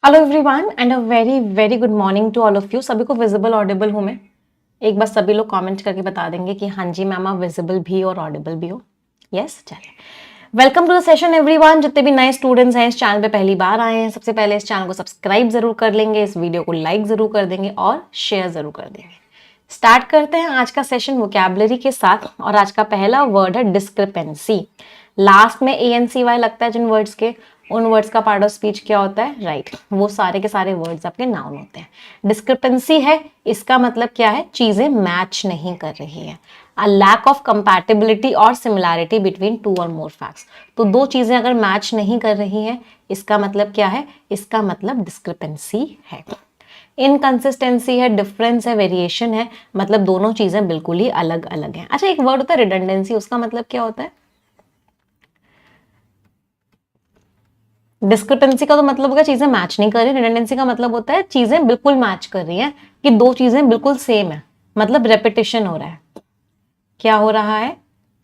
Hello everyone and a very very good morning to all of you. सभी को visible Audible हूँ मैं? एक बार सभी लोग कमेंट करके बता देंगे कि हाँ जी मैम आप विजिबल भी और ऑडिबल भी हो। यस, चलिए welcome to the session everyone. जितने भी नए स्टूडेंट्स हैं इस चैनल पे पहली बार आए हैं, सबसे पहले इस चैनल को सब्सक्राइब जरूर कर लेंगे, इस वीडियो को लाइक जरूर कर देंगे और शेयर जरूर कर देंगे। स्टार्ट करते हैं आज का सेशन वोकैबुलरी के साथ और आज का पहला वर्ड है डिस्क्रिपेंसी। लास्ट में ANCY लगता है जिन वर्ड्स के, उन वर्ड्स का पार्ट ऑफ स्पीच क्या होता है? राइट, वो सारे के सारे वर्ड्स आपके नाउन होते हैं। डिस्क्रिपेंसी है, इसका मतलब क्या है? चीजें मैच नहीं कर रही है। अ लैक ऑफ कंपैटिबिलिटी और सिमिलैरिटी बिटवीन टू और मोर फैक्ट्स। तो दो चीजें अगर मैच नहीं कर रही हैं, इसका मतलब क्या है? इसका मतलब डिस्क्रिपेंसी है। इनकंसिस्टेंसी है, डिफरेंस है, वेरिएशन है, मतलब दोनों चीजें बिल्कुल ही अलग अलग हैं। अच्छा, एक वर्ड होता है रिडंडेंसी, उसका मतलब क्या होता है? डिस्क्रिपेंसी का तो मतलब होगा चीजें मैच नहीं कर रही, रिडंडेंसी का मतलब होता है चीजें बिल्कुल मैच कर रही हैं, कि दो चीजें बिल्कुल सेम है, मतलब रेपिटेशन हो रहा है। क्या हो रहा है?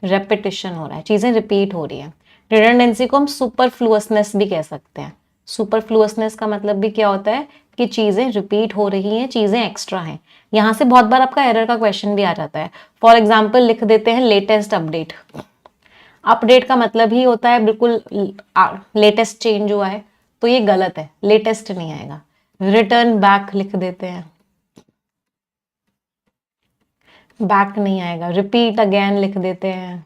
रेपिटेशन हो रहा है, चीजें रिपीट हो रही है। रिडंडेंसी को हम सुपरफ्लुअसनेस भी कह सकते हैं। सुपरफ्लुअसनेस का मतलब भी क्या होता है? कि चीजें रिपीट हो रही हैं, चीजें एक्स्ट्रा हैं। यहां से बहुत बार आपका एरर का क्वेश्चन भी आ जाता है। फॉर एग्जाम्पल लिख देते हैं लेटेस्ट अपडेट। अपडेट का मतलब ही होता है बिल्कुल लेटेस्ट चेंज हुआ है, तो ये गलत है, लेटेस्ट नहीं आएगा। रिटर्न बैक लिख देते हैं, बैक नहीं आएगा। रिपीट अगेन लिख देते हैं,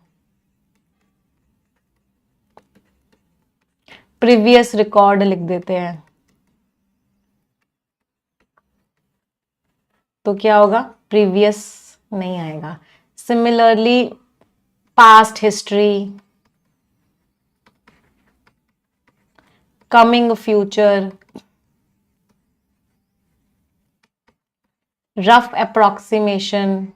प्रीवियस रिकॉर्ड लिख देते हैं, तो क्या होगा? प्रीवियस नहीं आएगा। Similarly past history, coming future, rough approximation.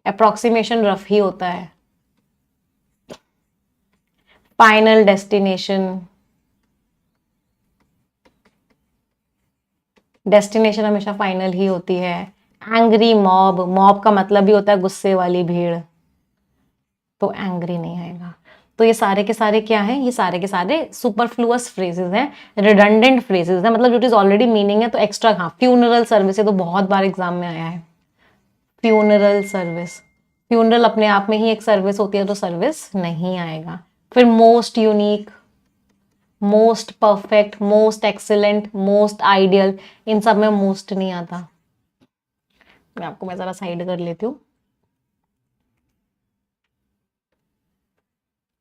Approximation rough ही होता है। फाइनल डेस्टिनेशन, डेस्टिनेशन हमेशा फाइनल ही होती है। एंग्री मॉब, मॉब का मतलब भी होता है गुस्से वाली भीड़, तो एंग्री नहीं आएगा। तो ये सारे के सारे क्या हैं? ये सारे के सारे सुपरफ्लुअस फ्रेजेस हैं, रिडंडेंट फ्रेजेस हैं, मतलब जो चीज ऑलरेडी मीनिंग है तो एक्स्ट्रा। हाँ, फ्यूनरल सर्विस, ये तो बहुत बार एग्जाम में आया है। फ्यूनरल सर्विस, फ्यूनरल अपने आप में ही एक सर्विस होती है, तो सर्विस नहीं आएगा। फिर most unique, most perfect, most excellent, most ideal, इन सब में मोस्ट नहीं आता। मैं जरा साइड कर लेती हूँ।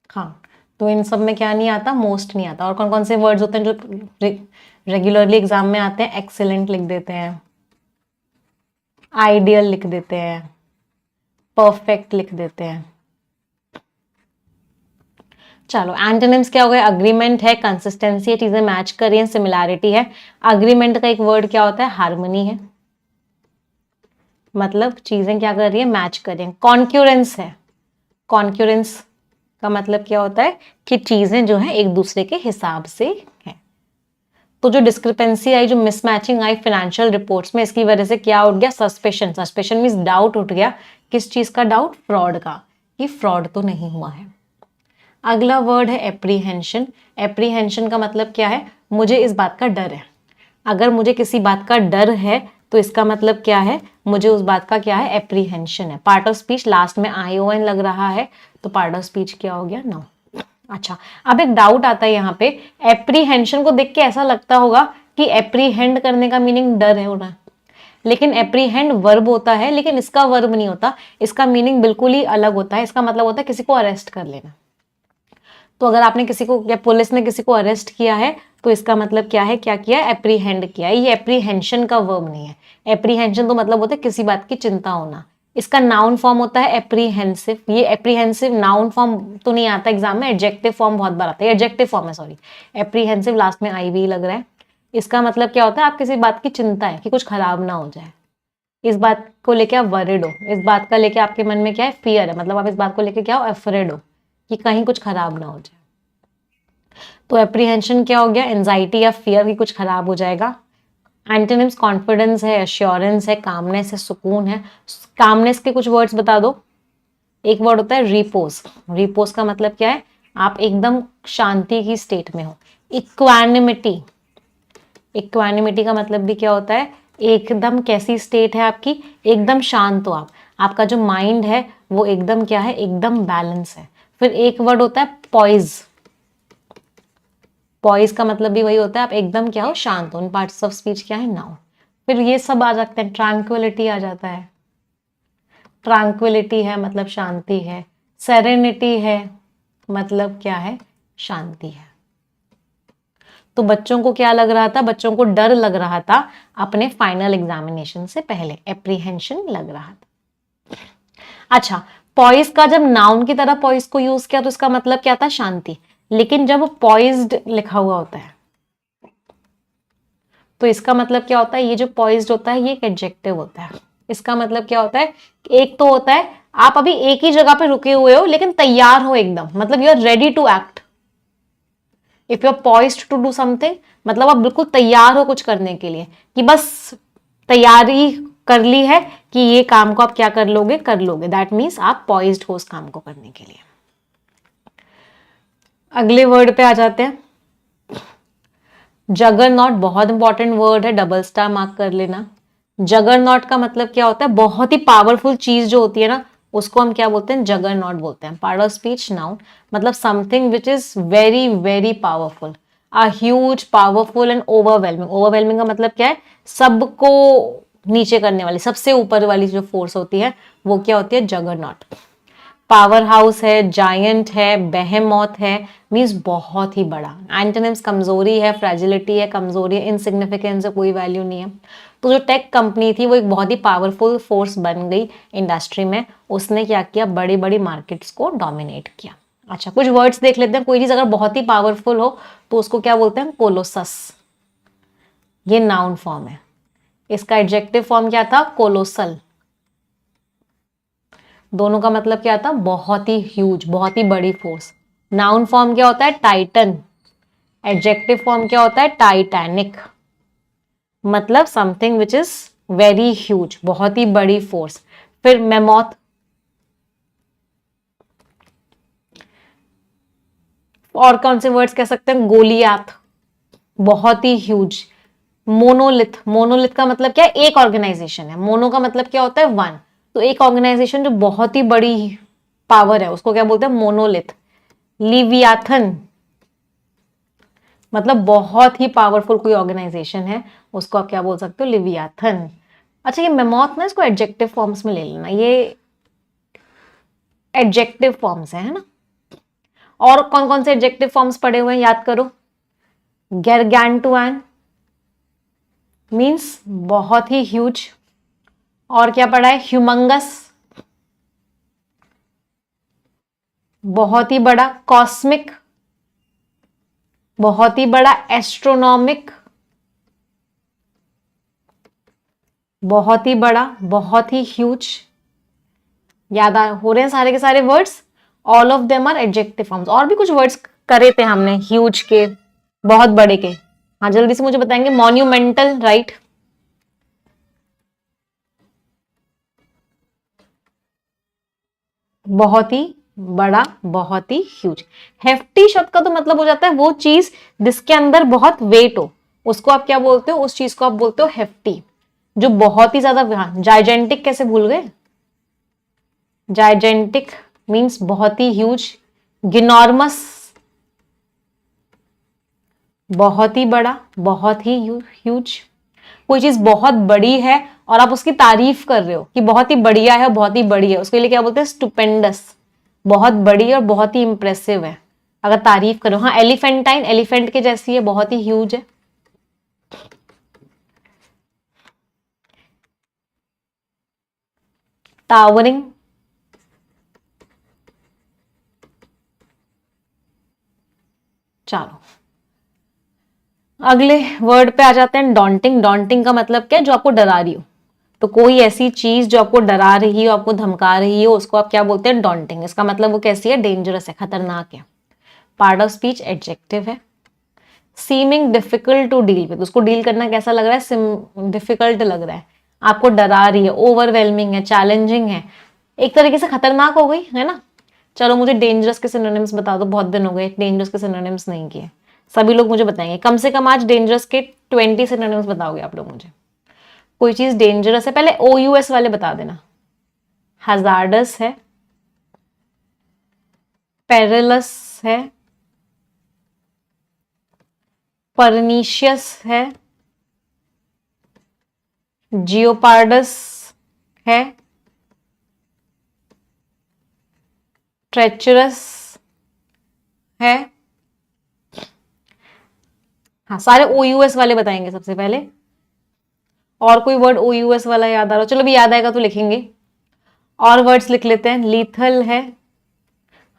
हाँ, तो इन सब में क्या नहीं आता? मोस्ट नहीं आता। और कौन कौन से वर्ड्स होते हैं जो रेगुलरली एग्जाम में आते हैं? एक्सीलेंट लिख देते हैं, आइडियल लिख देते हैं, परफेक्ट लिख देते हैं। चलो, एंटोनिम्स क्या हो गए? अग्रीमेंट है, कंसिस्टेंसी है, चीजें मैच कर रही हैं, सिमिलैरिटी है। अग्रीमेंट का एक वर्ड क्या होता है? हार्मनी है, मतलब चीजें क्या कर रही है? मैच कर रही हैं। कॉन्क्यूरेंस है, कॉन्क्यूरेंस का मतलब क्या होता है? कि चीजें जो है एक दूसरे के हिसाब से हैं। तो जो डिस्क्रिपेंसी आई, जो मिसमैचिंग आई फाइनेंशियल रिपोर्ट्स में, इसकी वजह से क्या उठ गया? सस्पेशन। सस्पेशन मींस डाउट उठ गया। किस चीज का डाउट? फ्रॉड का, कि फ्रॉड तो नहीं हुआ है। अगला वर्ड है एप्रीहेंशन। एप्रीहेंशन का मतलब क्या है? मुझे इस बात का डर है। अगर मुझे किसी बात का डर है तो इसका मतलब क्या है? मुझे उस बात का क्या है? एप्रीहेंशन है। पार्ट ऑफ स्पीच लास्ट में ION लग रहा है, तो पार्ट ऑफ स्पीच क्या हो गया? नाउन। अच्छा, अब एक डाउट आता है यहाँ पे। एप्रीहेंशन को देख के ऐसा लगता होगा कि एप्रीहेंड करने का मीनिंग डर है होना, लेकिन एप्रीहेंड वर्ब होता है, लेकिन इसका वर्ब नहीं होता। इसका मीनिंग बिल्कुल ही अलग होता है। इसका मतलब होता है किसी को अरेस्ट कर लेना। तो अगर आपने किसी को, या पुलिस ने किसी को अरेस्ट किया है, तो इसका मतलब क्या है? क्या किया? एप्रीहेंड किया। ये एप्रीहेंशन का वर्ब नहीं है। एप्रीहेंशन तो मतलब होता है किसी बात की चिंता होना। इसका नाउन फॉर्म होता है एप्रीहेंसिव। ये एप्रीहेंसिव नाउन फॉर्म तो नहीं आता एग्जाम में, एडजेक्टिव फॉर्म बहुत बार आता है। एडजेक्टिव फॉर्म है, सॉरी। एप्रीहेंसिव लास्ट में IV लग रहा है। इसका मतलब क्या होता है? आप किसी बात की चिंता है कि कुछ खराब ना हो जाए, इस बात को लेके आप वरिड हो, इस बात का लेके आपके मन में क्या है? फियर है, मतलब आप इस बात को लेके क्या हो? अफ्रेड हो कि कहीं कुछ खराब ना हो जाए। तो एप्रीहेंशन क्या हो गया? एंजाइटी या फियर की कुछ खराब हो जाएगा। एंटोनिम्स कॉन्फिडेंस है, एश्योरेंस है, कामनेस है, सुकून है। कामनेस के कुछ वर्ड्स बता दो। एक वर्ड होता है रिपोज। रिपोज का मतलब क्या है? आप एकदम शांति की स्टेट में हो। इक्वानिमिटी, इक्वानिमिटी का मतलब भी क्या होता है, एकदम कैसी स्टेट है आपकी, एकदम शांत हो आप, आपका जो माइंड है वो एकदम क्या है, एकदम बैलेंस है। फिर एक वर्ड होता है पॉइज, पॉइज का मतलब भी वही होता है आप एकदम क्या हो, शांत हो। इन पार्ट्स ऑफ स्पीच क्या है, नाउन। फिर ये सब आ जाते हैं, ट्रैंक्विलिटी आ जाता है, ट्रैंक्विलिटी है मतलब शांति है, सेरेनिटी है मतलब क्या है, शांति है। तो बच्चों को क्या लग रहा था, बच्चों को डर लग रहा था अपने फाइनल एग्जामिनेशन से पहले, एप्रीहेंशन लग रहा था। अच्छा, पॉइज का जब नाउन की तरह पॉइज को यूज किया तो इसका मतलब क्या था, शांति। लेकिन जब पॉइज्ड लिखा हुआ होता है तो इसका मतलब क्या होता है, ये जो पॉइज्ड होता है ये एक एडजेक्टिव होता है। इसका मतलब क्या होता है, एक तो होता है आप अभी एक ही जगह पे रुके हुए हो लेकिन तैयार हो एकदम, मतलब you are ready to act. If you are poised to do something, मतलब आप बिल्कुल तैयार हो कुछ करने के लिए, कि बस तैयारी कर ली है कि ये काम को आप क्या कर लोगे, कर लोगे, दैट मीन्स आप पॉइज्ड हो उस काम को करने के लिए। अगले वर्ड पे आ जाते हैं, जगरनॉट, बहुत इंपॉर्टेंट वर्ड है, डबल स्टार मार्क कर लेना। जगरनॉट का मतलब क्या होता है, बहुत ही पावरफुल चीज जो होती है ना उसको हम क्या बोलते हैं, जगरनॉट बोलते हैं। पार्ट ऑफ स्पीच नाउन, मतलब something which is very very powerful, a huge, powerful and overwhelming. Overwhelming का मतलब क्या है, सबको नीचे करने वाली, सबसे ऊपर वाली जो फोर्स होती है वो क्या होती है, जगरनॉट। पावर हाउस है, जायंट है, बेहेमॉथ है, मीन्स बहुत ही बड़ा। एंटोनिम्स कमजोरी है, फ्रेजिलिटी है, कमजोरी है, इनसिग्निफिकेंस है, कोई वैल्यू नहीं है। तो जो टेक कंपनी थी वो एक बहुत ही पावरफुल फोर्स बन गई इंडस्ट्री में, उसने क्या किया, बड़ी बड़ी मार्केट्स को डोमिनेट किया। अच्छा, कुछ वर्ड्स देख लेते हैं। कोई चीज अगर बहुत ही पावरफुल हो तो उसको क्या बोलते हैं, कोलोसस, ये नाउन फॉर्म है। इसका एडजेक्टिव फॉर्म क्या था, कोलोसल। दोनों का मतलब क्या था, बहुत ही ह्यूज, बहुत ही बड़ी फोर्स। नाउन फॉर्म क्या होता है, टाइटन। एडजेक्टिव फॉर्म क्या होता है, टाइटैनिक, मतलब something which is very huge, बहुत ही बड़ी फोर्स। फिर मेमोथ, और कौन से वर्ड्स कह सकते हैं, गोलियाथ, बहुत ही ह्यूज। मोनोलिथ, मोनोलिथ का मतलब क्या है, एक ऑर्गेनाइजेशन है। मोनो का मतलब क्या होता है, वन। तो एक ऑर्गेनाइजेशन जो बहुत ही बड़ी पावर है उसको क्या बोलते हैं, मोनोलिथ। लिवियाथन, मतलब बहुत ही पावरफुल कोई ऑर्गेनाइजेशन है, उसको आप क्या बोल सकते हो, लिवियाथन। अच्छा, ये मेमोथ ना, इसको एडजेक्टिव फॉर्म्स में ले लेना, ये एडजेक्टिव फॉर्म्स है ना। और कौन कौन से एडजेक्टिव फॉर्म्स पड़े हुए हैं, याद करो। गैरगैंटुआन मीन्स बहुत ही ह्यूज। और क्या पड़ा है, ह्यूमंगस, बहुत ही बड़ा। कॉस्मिक, बहुत ही बड़ा। एस्ट्रोनॉमिक, बहुत ही बड़ा, बहुत ही ह्यूज। याद हो रहे हैं सारे के सारे words, all of them are adjective forms. और भी कुछ वर्ड्स करे थे हमने, ह्यूज के, बहुत बड़े के। हाँ, जल्दी से मुझे बताएंगे। मॉन्यूमेंटल, राइट, बहुत ही बड़ा, बहुत ही ह्यूज। हेफ्टी शब्द का तो मतलब हो जाता है वो चीज जिसके अंदर बहुत वेट हो, उसको आप क्या बोलते हो, उस चीज को आप बोलते हो हेफ्टी, जो बहुत ही ज्यादा। जाइजेंटिक कैसे भूल गए, जाइजेंटिक मीन्स बहुत ही ह्यूज। गिनॉर्मस, बहुत ही बड़ा, बहुत ही ह्यूज। कोई चीज बहुत बड़ी है और आप उसकी तारीफ कर रहे हो कि बहुत ही बढ़िया है, बहुत ही बड़ी है, उसके लिए क्या बोलते हैं, स्टुपेंडस, बहुत बड़ी और बहुत ही इंप्रेसिव है, अगर तारीफ करो। हाँ, एलिफेंटाइन, एलिफेंट के जैसी है, बहुत ही ह्यूज है। टावरिंग, चलो अगले वर्ड पे आ जाते हैं, डॉन्टिंग। डॉन्टिंग का मतलब क्या है, जो आपको डरा रही हो। तो कोई ऐसी चीज जो आपको डरा रही हो, आपको धमका रही हो, उसको आप क्या बोलते हैं, डॉन्टिंग। इसका मतलब वो कैसी है, डेंजरस है, खतरनाक है। पार्ट ऑफ स्पीच एडजेक्टिव है। Seeming difficult to deal with, उसको डील करना कैसा लग रहा है, डिफिकल्ट लग रहा है, आपको डरा रही है, ओवरवेलमिंग है, चैलेंजिंग है, एक तरीके से खतरनाक हो गई है ना। चलो मुझे डेंजरस के सिनोनिम्स बता दो, बहुत दिन हो गए डेंजरस के सिनोनिम्स नहीं किए। सभी लोग मुझे बताएंगे, कम से कम आज डेंजरस के 20 सिनोनिम्स बताओगे आप लोग मुझे। कोई चीज डेंजरस है, पहले OUS वाले बता देना। हजार्डस है, पेरिलस है, परनीशियस है, जियोपार्डस है, ट्रेचरस है। हाँ, सारे OUS वाले बताएंगे सबसे पहले। और कोई वर्ड OUS वाला याद आ रहा हो? चलो भी याद आएगा तो लिखेंगे। और वर्ड्स लिख लेते हैं। लीथल है,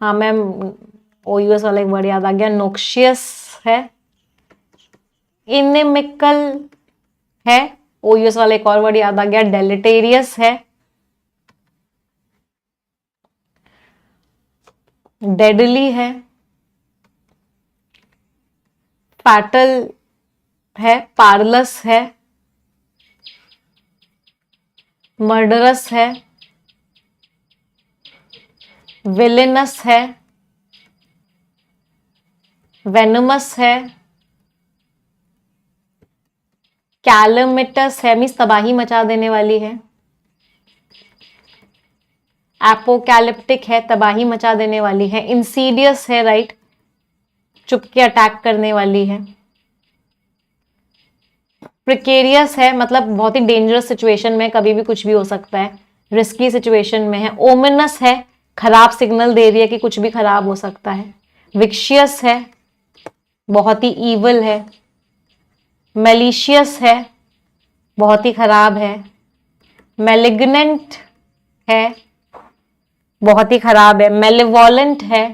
हाँ मैम OUS वाला एक वर्ड याद आ गया, नोक्शियस है। इनिमिकल है, OUS वाला एक और वर्ड याद आ गया, डेलेटेरियस है। डेडली है, फैटल है, पार्लस है, मर्डरस है, विलेनस है, वेनमस है, कैलमिटस है, मीन्स तबाही मचा देने वाली है। एपोकैलिप्टिक है, तबाही मचा देने वाली है। इंसीडियस है, राइट, चुपके अटैक करने वाली है। प्रिकेरियस है, मतलब बहुत ही डेंजरस सिचुएशन में, कभी भी कुछ भी हो सकता है, रिस्की सिचुएशन में है। ओमिनस है, खराब सिग्नल दे रही है कि कुछ भी खराब हो सकता है। विक्शियस है, बहुत ही ईवल है। मेलिशियस है, बहुत ही खराब है। मेलिग्नेंट है, बहुत ही खराब है। मेलेवोलेंट है।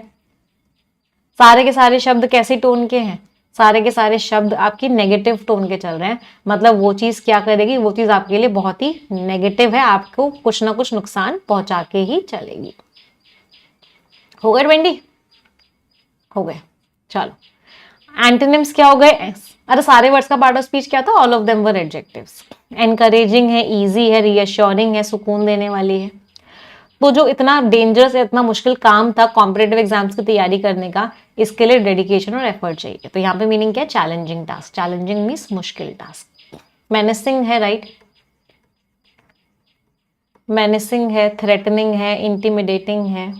सारे के सारे शब्द कैसे टोन के हैं? सारे के सारे शब्द आपकी नेगेटिव टोन के चल रहे हैं, मतलब वो चीज क्या करेगी, वो चीज आपके लिए बहुत ही नेगेटिव है, आपको कुछ ना कुछ नुकसान पहुंचा के ही चलेगी। हो गए 20? हो गए, चलो। एंटोनिम्स क्या हो गए? अरे सारे वर्ड्स का पार्ट ऑफ स्पीच क्या था? All of them were adjectives. Encouraging है, इजी है, रीअश्योरिंग है, सुकून देने वाली है। तो जो इतना डेंजरस, इतना मुश्किल काम था कॉम्पिटेटिव एग्जाम्स की तैयारी करने का, इसके लिए डेडिकेशन और एफर्ट चाहिए। तो यहाँ पे मीनिंग क्या है? Challenging task. चैलेंजिंग मीन्स मुश्किल टास्क। मेनेसिंग है, राइट, मेनेसिंग है, थ्रेटनिंग है, इंटिमिडेटिंग है।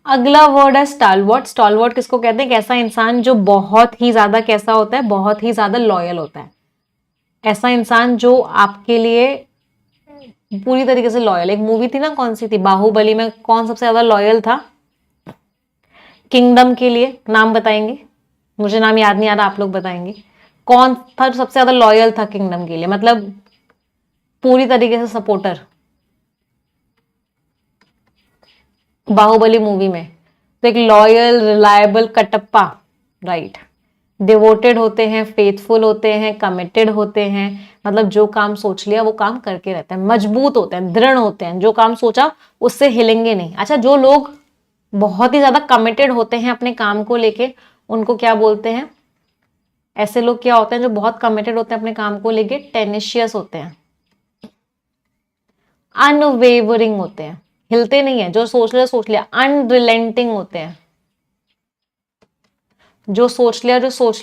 अगला वर्ड है स्टालवर्ट। स्टालवर्ट किसको कहते हैं? ऐसा इंसान जो बहुत ही ज्यादा कैसा होता है? बहुत ही ज्यादा लॉयल होता है। ऐसा इंसान जो आपके लिए पूरी तरीके से लॉयल। एक मूवी थी ना, कौन सी थी, बाहुबली में कौन सबसे ज्यादा लॉयल था किंगडम के लिए? नाम बताएंगे, मुझे नाम याद नहीं आ रहा, आप लोग बताएंगे कौन था जो सबसे ज्यादा लॉयल था किंगडम के लिए, मतलब पूरी तरीके से सपोर्टर बाहुबली मूवी में। तो एक loyal, reliable, Kattappa, right. Devoted होते हैं, फेथफुल होते हैं, कमिटेड होते हैं, मतलब जो काम सोच लिया वो काम करके रहते हैं। मजबूत होते हैं, दृढ़ होते हैं, जो काम सोचा उससे हिलेंगे नहीं। अच्छा, जो लोग बहुत ही ज्यादा कमिटेड होते हैं अपने काम को लेके, उनको क्या बोलते हैं? ऐसे लोग क्या होते हैं जो बहुत कमिटेड होते हैं अपने काम को लेके? टेनिशियस होते हैं, अनवेवरिंग होते हैं, हिलते नहीं है, जो सोच लिया। अनरिलेंटिंग होते हैं, जो सोच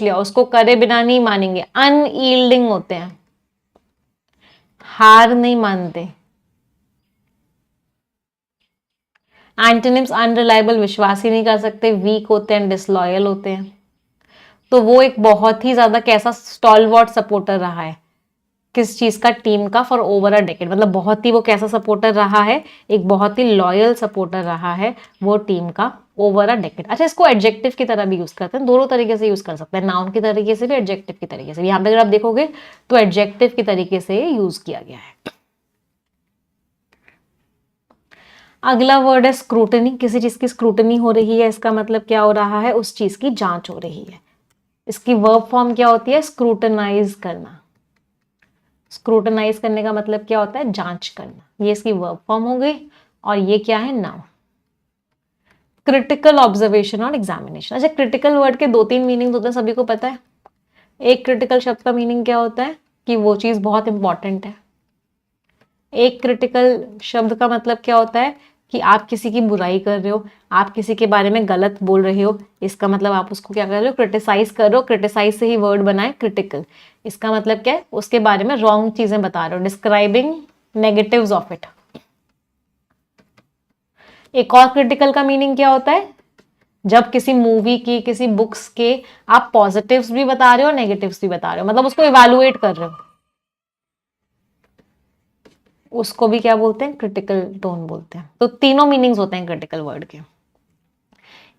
लिया उसको करे बिना नहीं मानेंगे। अनयील्डिंग होते हैं, हार नहीं मानते। एंटोनिम्स अनरिलायबल, विश्वास ही नहीं कर सकते, वीक होते हैं, डिसलॉयल होते हैं। तो वो एक बहुत ही ज्यादा कैसा स्टॉलवर्ट सपोर्टर रहा है किस चीज का? टीम का, फॉर ओवर अ डेकेड, मतलब बहुत ही वो कैसा सपोर्टर रहा है? एक बहुत ही लॉयल सपोर्टर रहा है वो टीम का ओवर अ डेकेड। अच्छा, इसको एडजेक्टिव की तरह भी यूज करते हैं, दोनों तरीके से यूज कर सकते हैं, नाउन की तरीके से भी, एडजेक्टिव की तरीके से भी। यहाँ पे अगर आप देखोगे तो एडजेक्टिव की तरीके से यूज किया गया है। अगला वर्ड है स्क्रूटनी। किसी चीज की स्क्रूटनी हो रही है, इसका मतलब क्या हो रहा है? उस चीज की जांच हो रही है। इसकी वर्ब फॉर्म क्या होती है? स्क्रूटनाइज करना। स्क्रूटनाइज करने का मतलब क्या होता है? जांच करना। ये इसकी वर्ब फॉर्म हो गई, और ये क्या है? नाउन। क्रिटिकल ऑब्जर्वेशन और एग्जामिनेशन। अच्छा, क्रिटिकल वर्ड के 2-3 मीनिंग होते हैं, सभी को पता है। एक क्रिटिकल शब्द का मीनिंग क्या होता है? कि वो चीज बहुत इंपॉर्टेंट है। एक क्रिटिकल शब्द का मतलब क्या होता है? कि आप किसी की बुराई कर रहे हो, आप किसी के बारे में गलत बोल रहे हो, इसका मतलब आप उसको क्या कर रहे हो, क्रिटिसाइज कर रहे हो। क्रिटिसाइज से ही वर्ड बना है क्रिटिकल। इसका मतलब क्या है, उसके बारे में रॉन्ग चीजें बता रहे हो, डिस्क्राइबिंग नेगेटिव्स ऑफ इट। एक और क्रिटिकल का मीनिंग क्या होता है, जब किसी मूवी की, किसी बुक्स के आप पॉजिटिव्स भी बता रहे हो, नेगेटिव्स भी बता रहे हो, मतलब उसको इवैल्यूएट कर रहे हो, उसको भी क्या बोलते हैं, क्रिटिकल टोन बोलते हैं। तो तीनों मीनिंग्स होते हैं क्रिटिकल वर्ड के।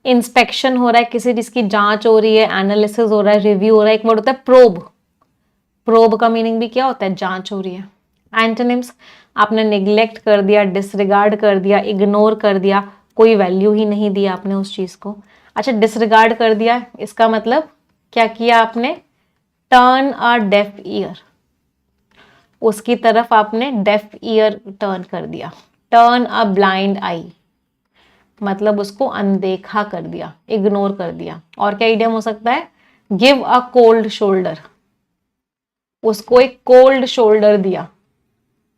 इंस्पेक्शन हो रहा है, किसी चीज की जांच हो रही है, एनालिसिस हो रहा है, रिव्यू हो रहा है। एक वर्ड होता है प्रोब। प्रोब का मीनिंग भी क्या होता है, जांच हो रही है। एंटोनिम्स, आपने निग्लेक्ट कर दिया, डिसरिगार्ड कर दिया, इग्नोर कर दिया, कोई वैल्यू ही नहीं दी आपने उस चीज को। अच्छा, डिसरिगार्ड कर दिया, इसका मतलब क्या किया आपने, टर्न अ डेफ ईयर, उसकी तरफ आपने डेफ ईयर टर्न कर दिया। टर्न अ ब्लाइंड आई, मतलब उसको अनदेखा कर दिया, इग्नोर कर दिया। और क्या इडियम हो सकता है, गिव अ कोल्ड शोल्डर, उसको एक कोल्ड शोल्डर दिया,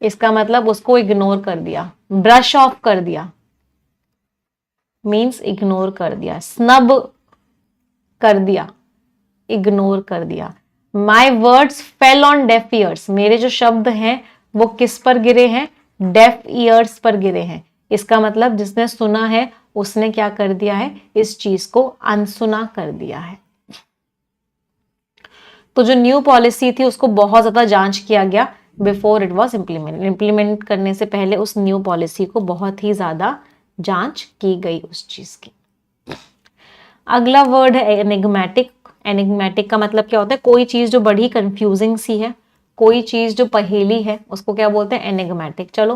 इसका मतलब उसको इग्नोर कर दिया। ब्रश ऑफ कर दिया मीन्स इग्नोर कर दिया। स्नब कर दिया, इग्नोर कर दिया। My words fell on def years, मेरे जो शब्द हैं वो किस पर गिरे हैं, डेफ ईयर्स पर गिरे हैं। इसका मतलब जिसने सुना है उसने क्या कर दिया है, इस चीज को अनसुना कर दिया है। तो जो न्यू पॉलिसी थी उसको बहुत ज्यादा जांच किया गया before it was implement. Implement करने से पहले उस न्यू पॉलिसी को बहुत ही ज्यादा जांच की गई उस चीज की। अगला वर्ड है एनिग्मेटिक। एनिग्मेटिक का मतलब क्या होता है, कोई चीज जो बड़ी कंफ्यूजिंग सी है, कोई चीज जो पहेली है, उसको क्या बोलते हैं, एनिग्मेटिक। चलो,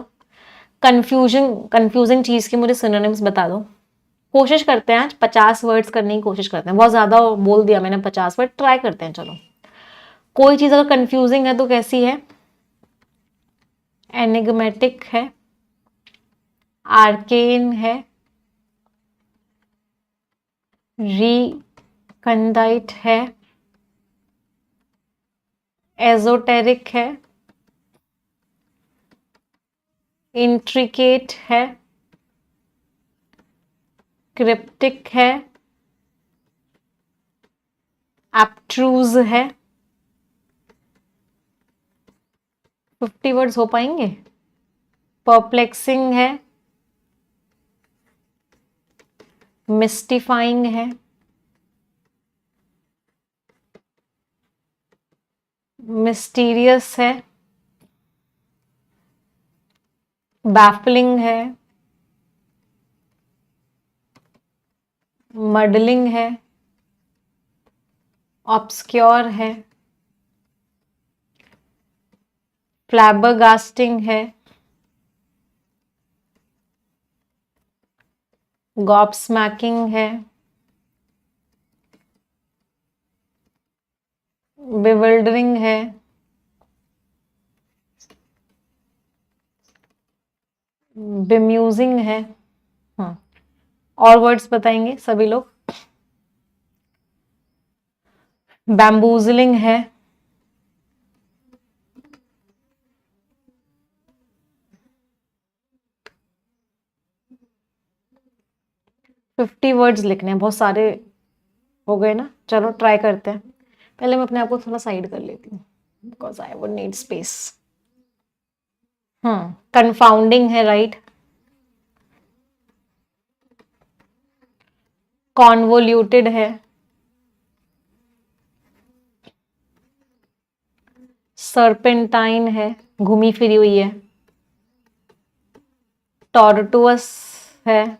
कंफ्यूजिंग चीज के मुझे सिनोनिम्स बता दो। कोशिश करते हैं आज 50 वर्ड्स करने की कोशिश करते हैं, बहुत ज्यादा बोल दिया मैंने 50 वर्ड, ट्राई करते हैं। चलो, कोई चीज अगर कंफ्यूजिंग है तो कैसी है, एनिग्मेटिक है, आर्केन है, रिकंडाइट है, एजोटेरिक है, इंट्रिकेट है, क्रिप्टिक है, एब्ट्रूज है। 50 वर्ड्स हो पाएंगे। परप्लेक्सिंग है, मिस्टिफाइंग है, मिस्टीरियस है, बैफलिंग है, मडलिंग है, ऑब्सक्योर है, फ्लैबरगास्टिंग है, गॉबस्मैकिंग है, बिविल्डरिंग है, बेम्यूजिंग है। और वर्ड्स बताएंगे सभी लोग। बैम्बूजलिंग है, 50 वर्ड्स लिखने हैं, बहुत सारे हो गए ना। चलो ट्राई करते हैं। पहले मैं अपने आप को थोड़ा साइड कर लेती हूँ because I would need space. Confounding है, राइट। कॉन्वोल्यूटेड है, सर्पेंटाइन है, घूमी फिरी हुई है, टॉर्टुअस है,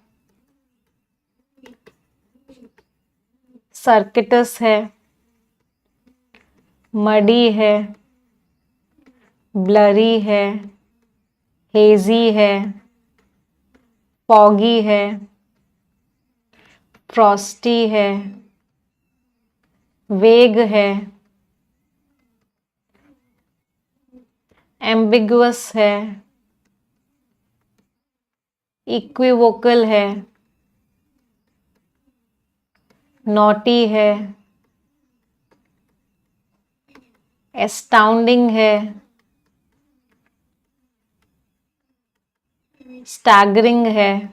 सर्किटस है, मडी है, ब्लरी है, हेजी है, फॉगी है, फ्रॉस्टी है, वेग है, एम्बिगुअस है, इक्विवोकल है, नॉटी है, एस्टाउंडिंग है, स्टैगरिंग है,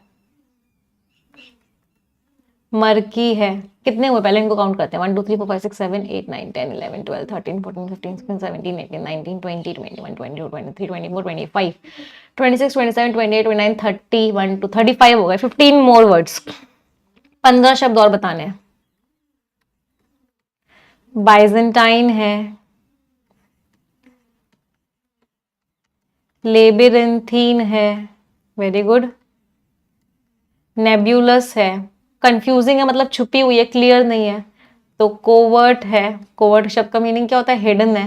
मर्की है। कितने हुए पहले इनको काउंट करते हैं। 1 2 3 4 5 6 7 8 9 10 11 12 13 14 15 16 17 18 19 20 21 22 23 24 25 26 27 28 29 30 1 2 35 हो गए। 15 मोर वर्ड्स, 15 शब्द और बताने हैं। बाइजेंटाइन है, लेबिरिंथीन है, वेरी गुड। नेब्यूलस है, कंफ्यूजिंग है मतलब छुपी हुई है, क्लियर नहीं है। तो कोवर्ट है, कोवर्ट शब्द का मीनिंग क्या होता है? हिडन है।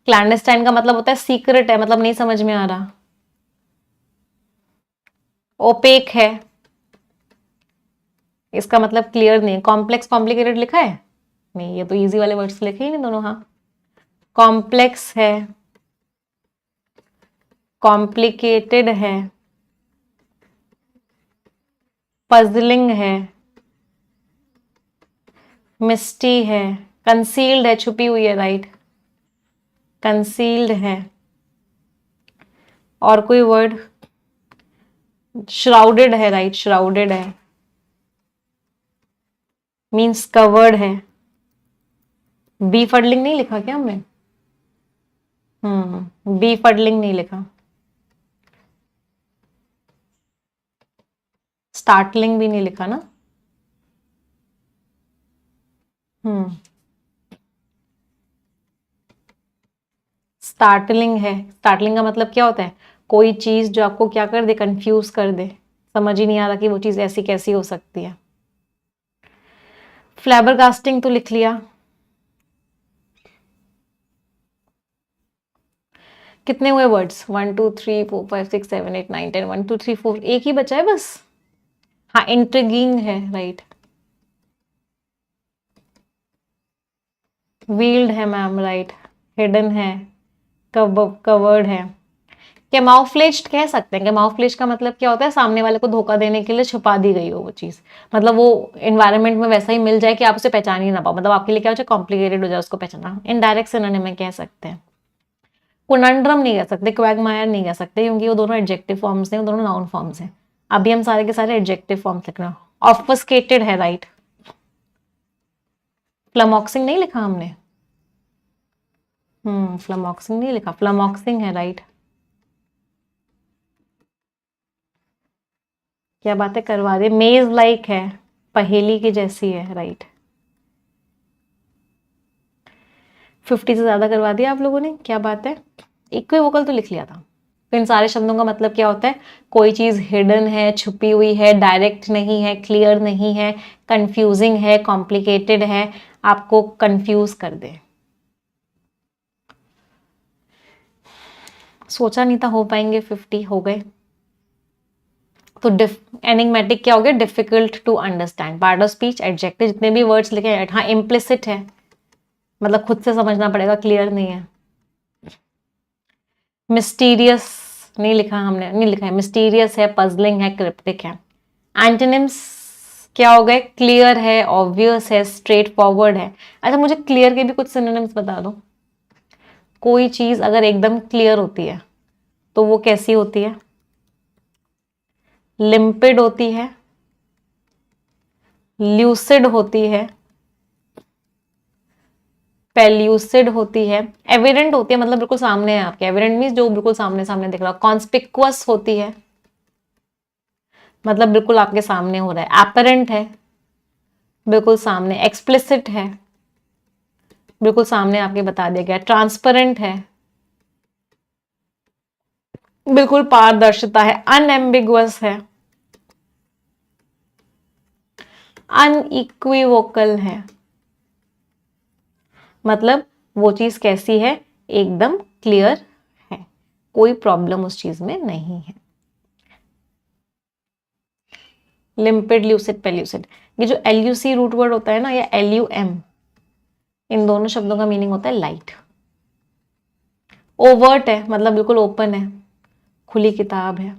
क्लैंडस्टाइन का मतलब होता है सीक्रेट है, मतलब नहीं समझ में आ रहा। ओपेक है, इसका मतलब क्लियर नहीं है। कॉम्प्लेक्स कॉम्प्लिकेटेड लिखा है? नहीं, ये तो इजी वाले वर्ड्स लिखे ही नहीं दोनों। हाँ, कॉम्प्लेक्स है, कॉम्प्लिकेटेड है, पजलिंग है, मिस्टी है, कंसील्ड है, छुपी हुई है, राइट, कंसील्ड है। और कोई वर्ड? श्राउडेड है, राइट, श्राउडेड है, मीन्स कवर्ड है। बी फडलिंग नहीं लिखा क्या हमने? बी फडलिंग नहीं लिखा। स्टार्टलिंग भी नहीं लिखा ना। स्टार्टलिंग है। स्टार्टलिंग का मतलब क्या होता है? कोई चीज जो आपको क्या कर दे, कंफ्यूज कर दे, समझ ही नहीं आ रहा कि वो चीज ऐसी कैसी हो सकती है। फ्लैबरकास्टिंग तो लिख लिया। कितने हुए वर्ड्स? 1 2 3 4 5 6 7 8 9 10 1 2 3 4, एक ही बचा है बस। हाँ, इंट्रिगिंग है, राइट। व्हील्ड है मैम, राइट। हिडन है, कवर्ड है। कैमाउफ्लेज्ड कह सकते हैं। कैमाउफ्लेज का मतलब क्या होता है? सामने वाले को धोखा देने के लिए छुपा दी गई हो वो चीज, मतलब वो एनवायरनमेंट में वैसा ही मिल जाए कि आप उसे पहचान ही ना पाओ, मतलब आपके लिए क्या हो जाए, कॉम्प्लिकेटेड हो जाए उसको पहचाना। इनडायरेक्ट सिनोनिम में कह सकते हैं। कुनंड्रम नहीं कह सकते, क्वैगमायर नहीं कह सकते, क्योंकि वो दोनों एडजेक्टिव फॉर्म्स हैं, वो दोनों नाउन फॉर्म्स हैं। अभी हम सारे के सारे एडजेक्टिव फॉर्म्स लिख रहे हैं। ऑफस्केटेड है, राइट। फ्लमॉक्सिंग नहीं लिखा हमने। फ्लमॉक्सिंग नहीं लिखा, फ्लमॉक्सिंग है, राइट। क्या बातें करवा दे। मेज लाइक है, पहेली की जैसी है, राइट। 50 से ज्यादा करवा दिया आप लोगों ने, क्या बात है। इक्विवोकल तो लिख लिया था। तो इन सारे शब्दों का मतलब क्या होता है? कोई चीज हिडन है, छुपी हुई है, डायरेक्ट नहीं है, क्लियर नहीं है, कंफ्यूजिंग है, कॉम्प्लिकेटेड है, आपको कंफ्यूज कर दे। सोचा नहीं था हो पाएंगे, 50 हो गए। तो एनिग्मेटिक क्या हो गया? Difficult to understand. Part of speech, adjective, जितने भी वर्ड्स लिखे हैं। हाँ, इम्प्लिसिट है, मतलब खुद से समझना पड़ेगा, क्लियर नहीं है। मिस्टीरियस नहीं लिखा हमने, नहीं लिखा है। मिस्टीरियस है, पजलिंग है, क्रिप्टिक है। एंटोनिम्स क्या हो गए? क्लियर है, ऑब्वियस है, स्ट्रेट फॉरवर्ड है। अच्छा, मुझे क्लियर के भी कुछ सिनोनिम्स बता दो। कोई चीज अगर एकदम क्लियर होती है तो वो कैसी होती है? लिम्पिड होती है, ल्यूसिड होती है, पेल्यूसिड होती है, एविडेंट होती है, मतलब बिल्कुल सामने है आपके। एविडेंट मीन्स जो बिल्कुल सामने सामने दिख रहा है। कॉन्स्पिक्वस होती है, मतलब बिल्कुल आपके सामने हो रहा है। एपरेंट है, बिल्कुल सामने। एक्सप्लिसिट है, बिल्कुल सामने आपके बता दिया गया। ट्रांसपेरेंट है, बिल्कुल पारदर्शिता है। अनएम्बिगुअस है, अनइक्विवोकल है, मतलब वो चीज कैसी है? एकदम क्लियर है, कोई प्रॉब्लम उस चीज में नहीं है। Limpid, lucid, pellucid. ये जो एलयूसी रूट वर्ड होता है ना, या एलयूएम, इन दोनों शब्दों का मीनिंग होता है लाइट। ओवर्ट है, मतलब बिल्कुल ओपन है, खुली किताब है।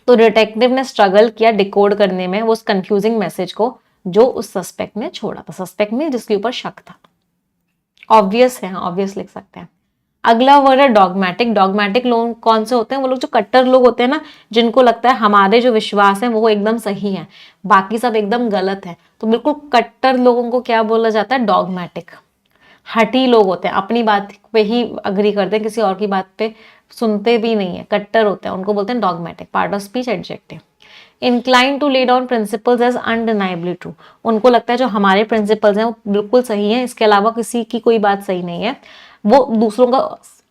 तो डिटेक्टिव ने स्ट्रगल किया डिकोड करने में वो उस कंफ्यूजिंग मैसेज को जो उस सस्पेक्ट ने छोड़ा था। सस्पेक्ट में जिसके ऊपर शक था। ऑब्वियस है, ऑब्वियस लिख सकते हैं। अगला वर्ड है डॉगमेटिक। डॉगमेटिक लोग कौन से होते हैं? वो लोग जो कट्टर लोग होते हैं ना, जिनको लगता है हमारे जो विश्वास है वो एकदम सही है, बाकी सब एकदम गलत है। तो बिल्कुल कट्टर लोगों को क्या बोला जाता है? डॉगमेटिक। हठी लोग होते हैं, अपनी बात पे ही अग्री करते हैं, किसी और की बात पे सुनते भी नहीं है, कट्टर होते हैं, उनको बोलते हैं dogmatic. Part of speech adjective. Incline to lay down principles as undeniably true. उनको लगता है जो हमारे प्रिंसिपल्स हैं वो बिल्कुल सही है, इसके अलावा किसी की कोई बात सही नहीं है। वो दूसरों का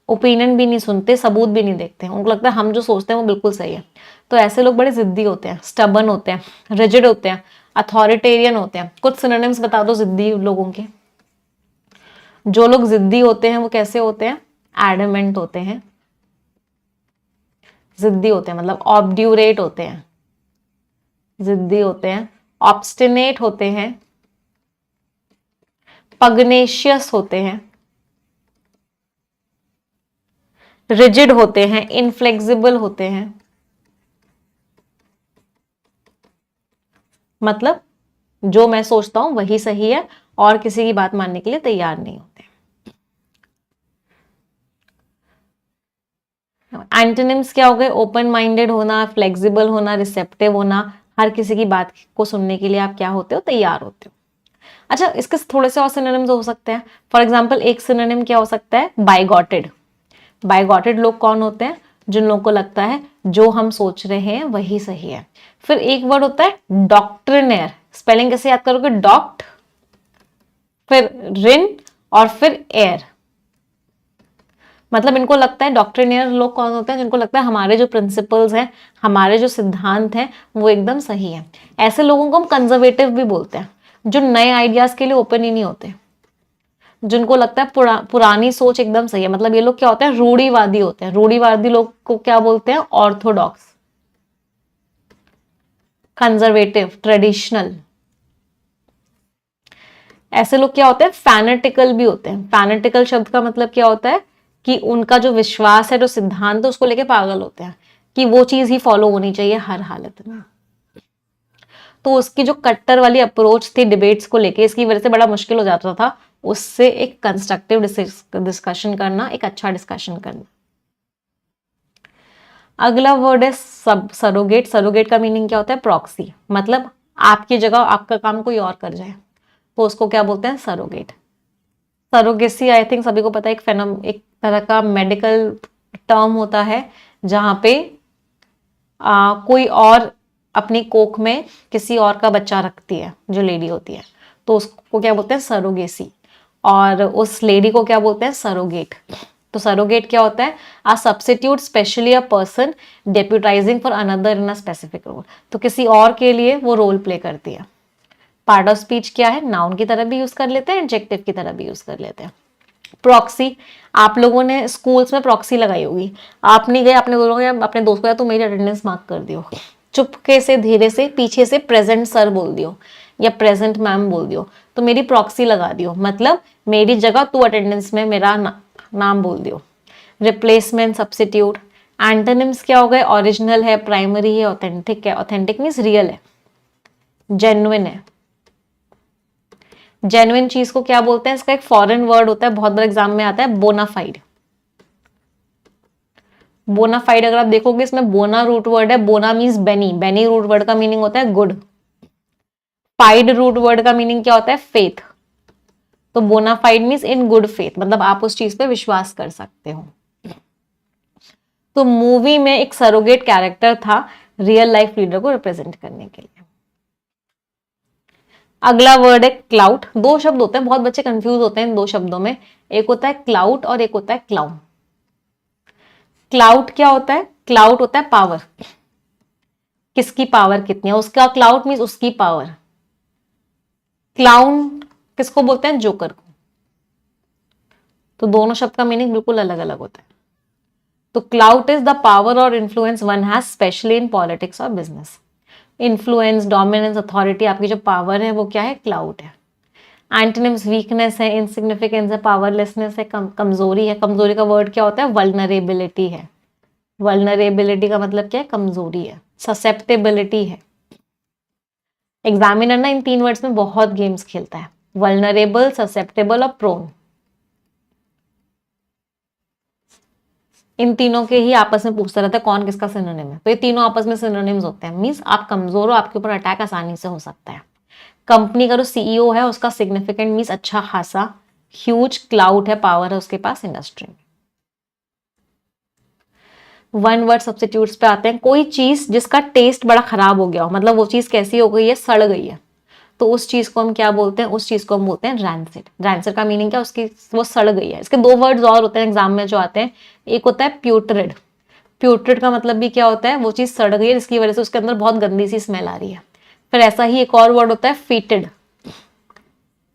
ओपिनियन भी नहीं सुनते, सबूत भी नहीं देखते हैं, उनको लगता है हम जो सोचते हैं वो बिल्कुल सही है। तो ऐसे लोग बड़े जिद्दी होते हैं, स्टबन होते हैं, रिजिड होते हैं, अथॉरिटेरियन होते हैं। कुछ सिनोनिम्स बता दो जिद्दी लोगों के। जो लोग जिद्दी होते हैं वो कैसे होते हैं? एडमेंट होते हैं। जिद्दी होते हैं मतलब ऑब्ड्यूरेट होते हैं, जिद्दी होते हैं, ऑब्स्टिनेट होते हैं, पगनेशियस होते हैं, रिजिड होते हैं, इनफ्लेक्सिबल होते हैं। मतलब जो मैं सोचता हूं वही सही है और किसी की बात मानने के लिए तैयार नहीं होते। एंटोनिम्स क्या हो गए? ओपन माइंडेड होना, फ्लेक्सिबल होना, रिसेप्टिव होना, हर किसी की बात को सुनने के लिए आप क्या होते हो? तैयार होते हो। अच्छा, इसके थोड़े से और सिनोनिम्स हो सकते हैं। फॉर एग्जाम्पल एक सिनोनिम क्या हो सकता है? बाइगॉटेड। बाइगॉटेड लोग कौन होते हैं? जिन लोगों को लगता है जो हम सोच रहे हैं वही सही है। फिर एक वर्ड होता है डॉक्ट्रिनेयर। स्पेलिंग कैसे याद करोगे? डॉक्ट, फिर रिन और फिर एयर। मतलब इनको लगता है, डॉक्ट्रिनेयर लोग कौन होते हैं? जिनको लगता है हमारे जो प्रिंसिपल्स हैं, हमारे जो सिद्धांत हैं वो एकदम सही है। ऐसे लोगों को हम कंजर्वेटिव भी बोलते हैं, जो नए आइडियाज के लिए ओपन ही नहीं होते, जिनको लगता है पुरानी सोच एकदम सही है। मतलब ये लोग क्या होते हैं? रूढ़िवादी होते हैं। रूढ़िवादी लोग को क्या बोलते हैं? ऑर्थोडॉक्स। Conservative, traditional. ऐसे लोग क्या होते हैं? फैनेटिकल भी होते हैं। फैनेटिकल शब्द का मतलब क्या होता है? कि उनका जो विश्वास है, जो सिद्धांत है, उसको लेके पागल होते हैं कि वो चीज ही फॉलो होनी चाहिए हर हालत में। तो उसकी जो कट्टर वाली अप्रोच थी डिबेट्स को लेके, इसकी वजह से बड़ा मुश्किल हो जाता था उससे एक कंस्ट्रक्टिव डिस्कशन करना, एक अच्छा डिस्कशन करना। अगला वर्ड है सरोगेट। सरोगेट का मीनिंग क्या होता है? प्रॉक्सी। मतलब आपकी जगह आपका काम कोई और कर जाए तो उसको क्या बोलते हैं? सरोगेट। सरोगेसी आई थिंक सभी को पता है, एक तरह का मेडिकल टर्म होता है जहां पे कोई और अपनी कोख में किसी और का बच्चा रखती है, जो लेडी होती है, तो उसको क्या बोलते हैं? सरोगेसी। और उस लेडी को क्या बोलते हैं? सरोगेट। तो सरोगेट क्या होता है? A substitute especially a person deputizing for another in a specific role. तो किसी और के लिए वो रोल प्ले करती है। पार्ट ऑफ स्पीच क्या है? नाउन की तरह भी यूज कर लेते हैं, एडजेक्टिव की तरह भी यूज कर लेते हैं। प्रॉक्सी, आप लोगों ने स्कूल्स में प्रॉक्सी लगाई होगी। आप नहीं गए, आपने बोलोगे अपने दोस्त को या तो मेरी अटेंडेंस मार्क कर दियो, चुपके से धीरे से पीछे से प्रेजेंट सर बोल दियो या प्रेजेंट मैम बोल दियो, तो मेरी प्रॉक्सी लगा दियो। मतलब मेरी जगह तू अटेंडेंस में मेरा नाम बोल दियो। Replacement, substitute. एंटोनिम्स क्या हो गए? ओरिजिनल है, प्राइमरी है, ऑथेंटिक है। ऑथेंटिक मीन्स रियल है, जेन्युइन है। जेन्युइन चीज को क्या बोलते हैं? इसका एक फॉरेन वर्ड होता है, बहुत बार एग्जाम में आता है, बोनाफाइड। बोनाफाइड अगर आप देखोगे, इसमें बोना रूट वर्ड है। Bona means bene. Bene root word का मीनिंग होता है गुड। फाइड रूट वर्ड का मीनिंग क्या होता है? फेथ। तो bona fide means in good faith, मतलब आप उस चीज पे विश्वास कर सकते हो। तो मूवी में एक सरोगेट कैरेक्टर था रियल लाइफ लीडर को रिप्रेजेंट करने के लिए। अगला वर्ड है क्लाउट। दो शब्द होते हैं, बहुत बच्चे कंफ्यूज होते हैं इन दो शब्दों में। एक होता है क्लाउट और एक होता है क्लाउन। क्लाउट क्या होता है? क्लाउट होता है पावर, किसकी पावर कितनी है, उसका क्लाउट मीन्स उसकी पावर। क्लाउन किसको बोलते हैं? जोकर को। तो दोनों शब्द का मीनिंग बिल्कुल अलग अलग होता है। तो क्लाउट इज द पावर और influence one has specially in politics और बिजनेस। इन्फ्लुएंस, डोमिनेंस, अथॉरिटी, आपकी जो पावर है वो क्या है? क्लाउड है। एंटोनिम्स वीकनेस है, इनसिग्निफिकेंस है, पावरलेसनेस है, कमजोरी है। कमजोरी का वर्ड क्या होता है? वल्नरेबिलिटी है। वल्नरेबिलिटी का मतलब क्या है? कमजोरी है। ससेप्टेबिलिटी है। एग्जामिनर ना इन तीन वर्ड्स में बहुत गेम्स खेलता है, वल्नरेबल, ससेप्टेबल और प्रोन। इन तीनों के ही आपस में पूछता रहता है कौन किसका सिनोनिम है, तो ये तीनों आपस में सिनोनिम्स होते हैं। मींस आप कमजोर हो, आपके ऊपर अटैक आसानी से हो सकता है। कंपनी का जो सीईओ है उसका सिग्निफिकेंट मींस अच्छा खासा, ह्यूज क्लाउड है, पावर है उसके पास इंडस्ट्री में। वन वर्ड सब्स्टिट्यूट्स पे आते हैं। कोई चीज जिसका टेस्ट बड़ा खराब हो गया हो, मतलब वो चीज कैसी हो गई है, सड़ गई है, तो उस चीज को हम क्या बोलते हैं, उस चीज को हम बोलते हैं रैंसिड। रैंसिड का मीनिंग क्या, उसकी वो सड़ गई है। इसके दो वर्ड्स और होते हैं एग्जाम में जो आते हैं, एक होता है प्यूट्रिड। प्यूट्रिड का मतलब भी क्या होता है, वो चीज सड़ गई है जिसकी वजह से उसके अंदर बहुत गंदी सी स्मेल आ रही है। फिर ऐसा ही एक और वर्ड होता है फीटेड,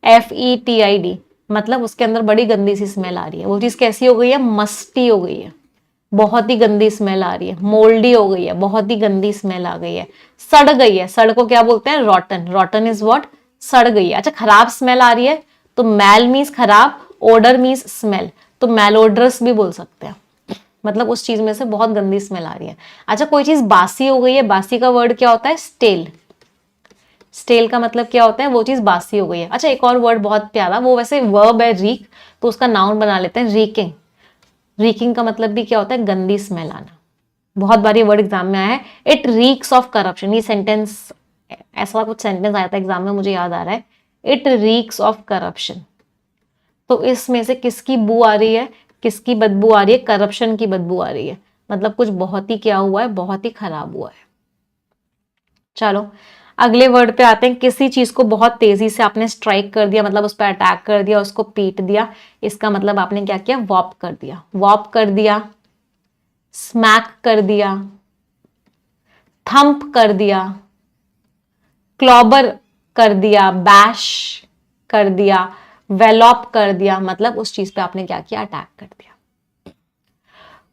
FETID, मतलब उसके अंदर बड़ी गंदी सी स्मेल आ रही है। वो चीज कैसी हो गई है, मस्टी हो गई है, बहुत ही गंदी स्मेल आ रही है, मोल्डी हो गई है, बहुत ही गंदी स्मेल आ गई है, सड़ गई है। सड़ को क्या बोलते हैं, रॉटन। रॉटन इज व्हाट, सड़ गई है। अच्छा, खराब स्मेल आ रही है तो मैल मीन्स खराब, ओडर मीन्स स्मेल, तो मैलोड्रस भी बोल सकते हैं, मतलब उस चीज में से बहुत गंदी स्मेल आ रही है। अच्छा, कोई चीज बासी हो गई है, बासी का वर्ड क्या होता है, स्टेल। स्टेल का मतलब क्या होता है, वो चीज बासी हो गई है। अच्छा, एक और वर्ड बहुत प्यारा, वो वैसे वर्ब है रीक, तो उसका नाउन बना लेते हैं, रीकिंग। रीकिंग का मतलब भी क्या होता है, गंदी स्मेल आना। बहुत बार ये वर्ड एग्जाम में आया है, इट रीक्स ऑफ करप्शन। ये सेंटेंस, ऐसा कुछ सेंटेंस आया था एग्जाम में, मुझे याद आ रहा है, इट रीक्स ऑफ करप्शन। तो इसमें से किसकी बू आ रही है, किसकी बदबू आ रही है, करप्शन की बदबू आ रही है, मतलब कुछ बहुत ही क्या हुआ है, बहुत ही खराब हुआ है। चलो अगले वर्ड पे आते हैं। किसी चीज को बहुत तेजी से आपने स्ट्राइक कर दिया, मतलब उस पर अटैक कर दिया, उसको पीट दिया, इसका मतलब आपने क्या किया, वॉप कर दिया। वॉप कर दिया, स्मैक कर दिया, थंप कर दिया, क्लॉबर कर दिया, बैश कर दिया, वेलॉप कर दिया, मतलब उस चीज पे आपने क्या किया, अटैक कर दिया।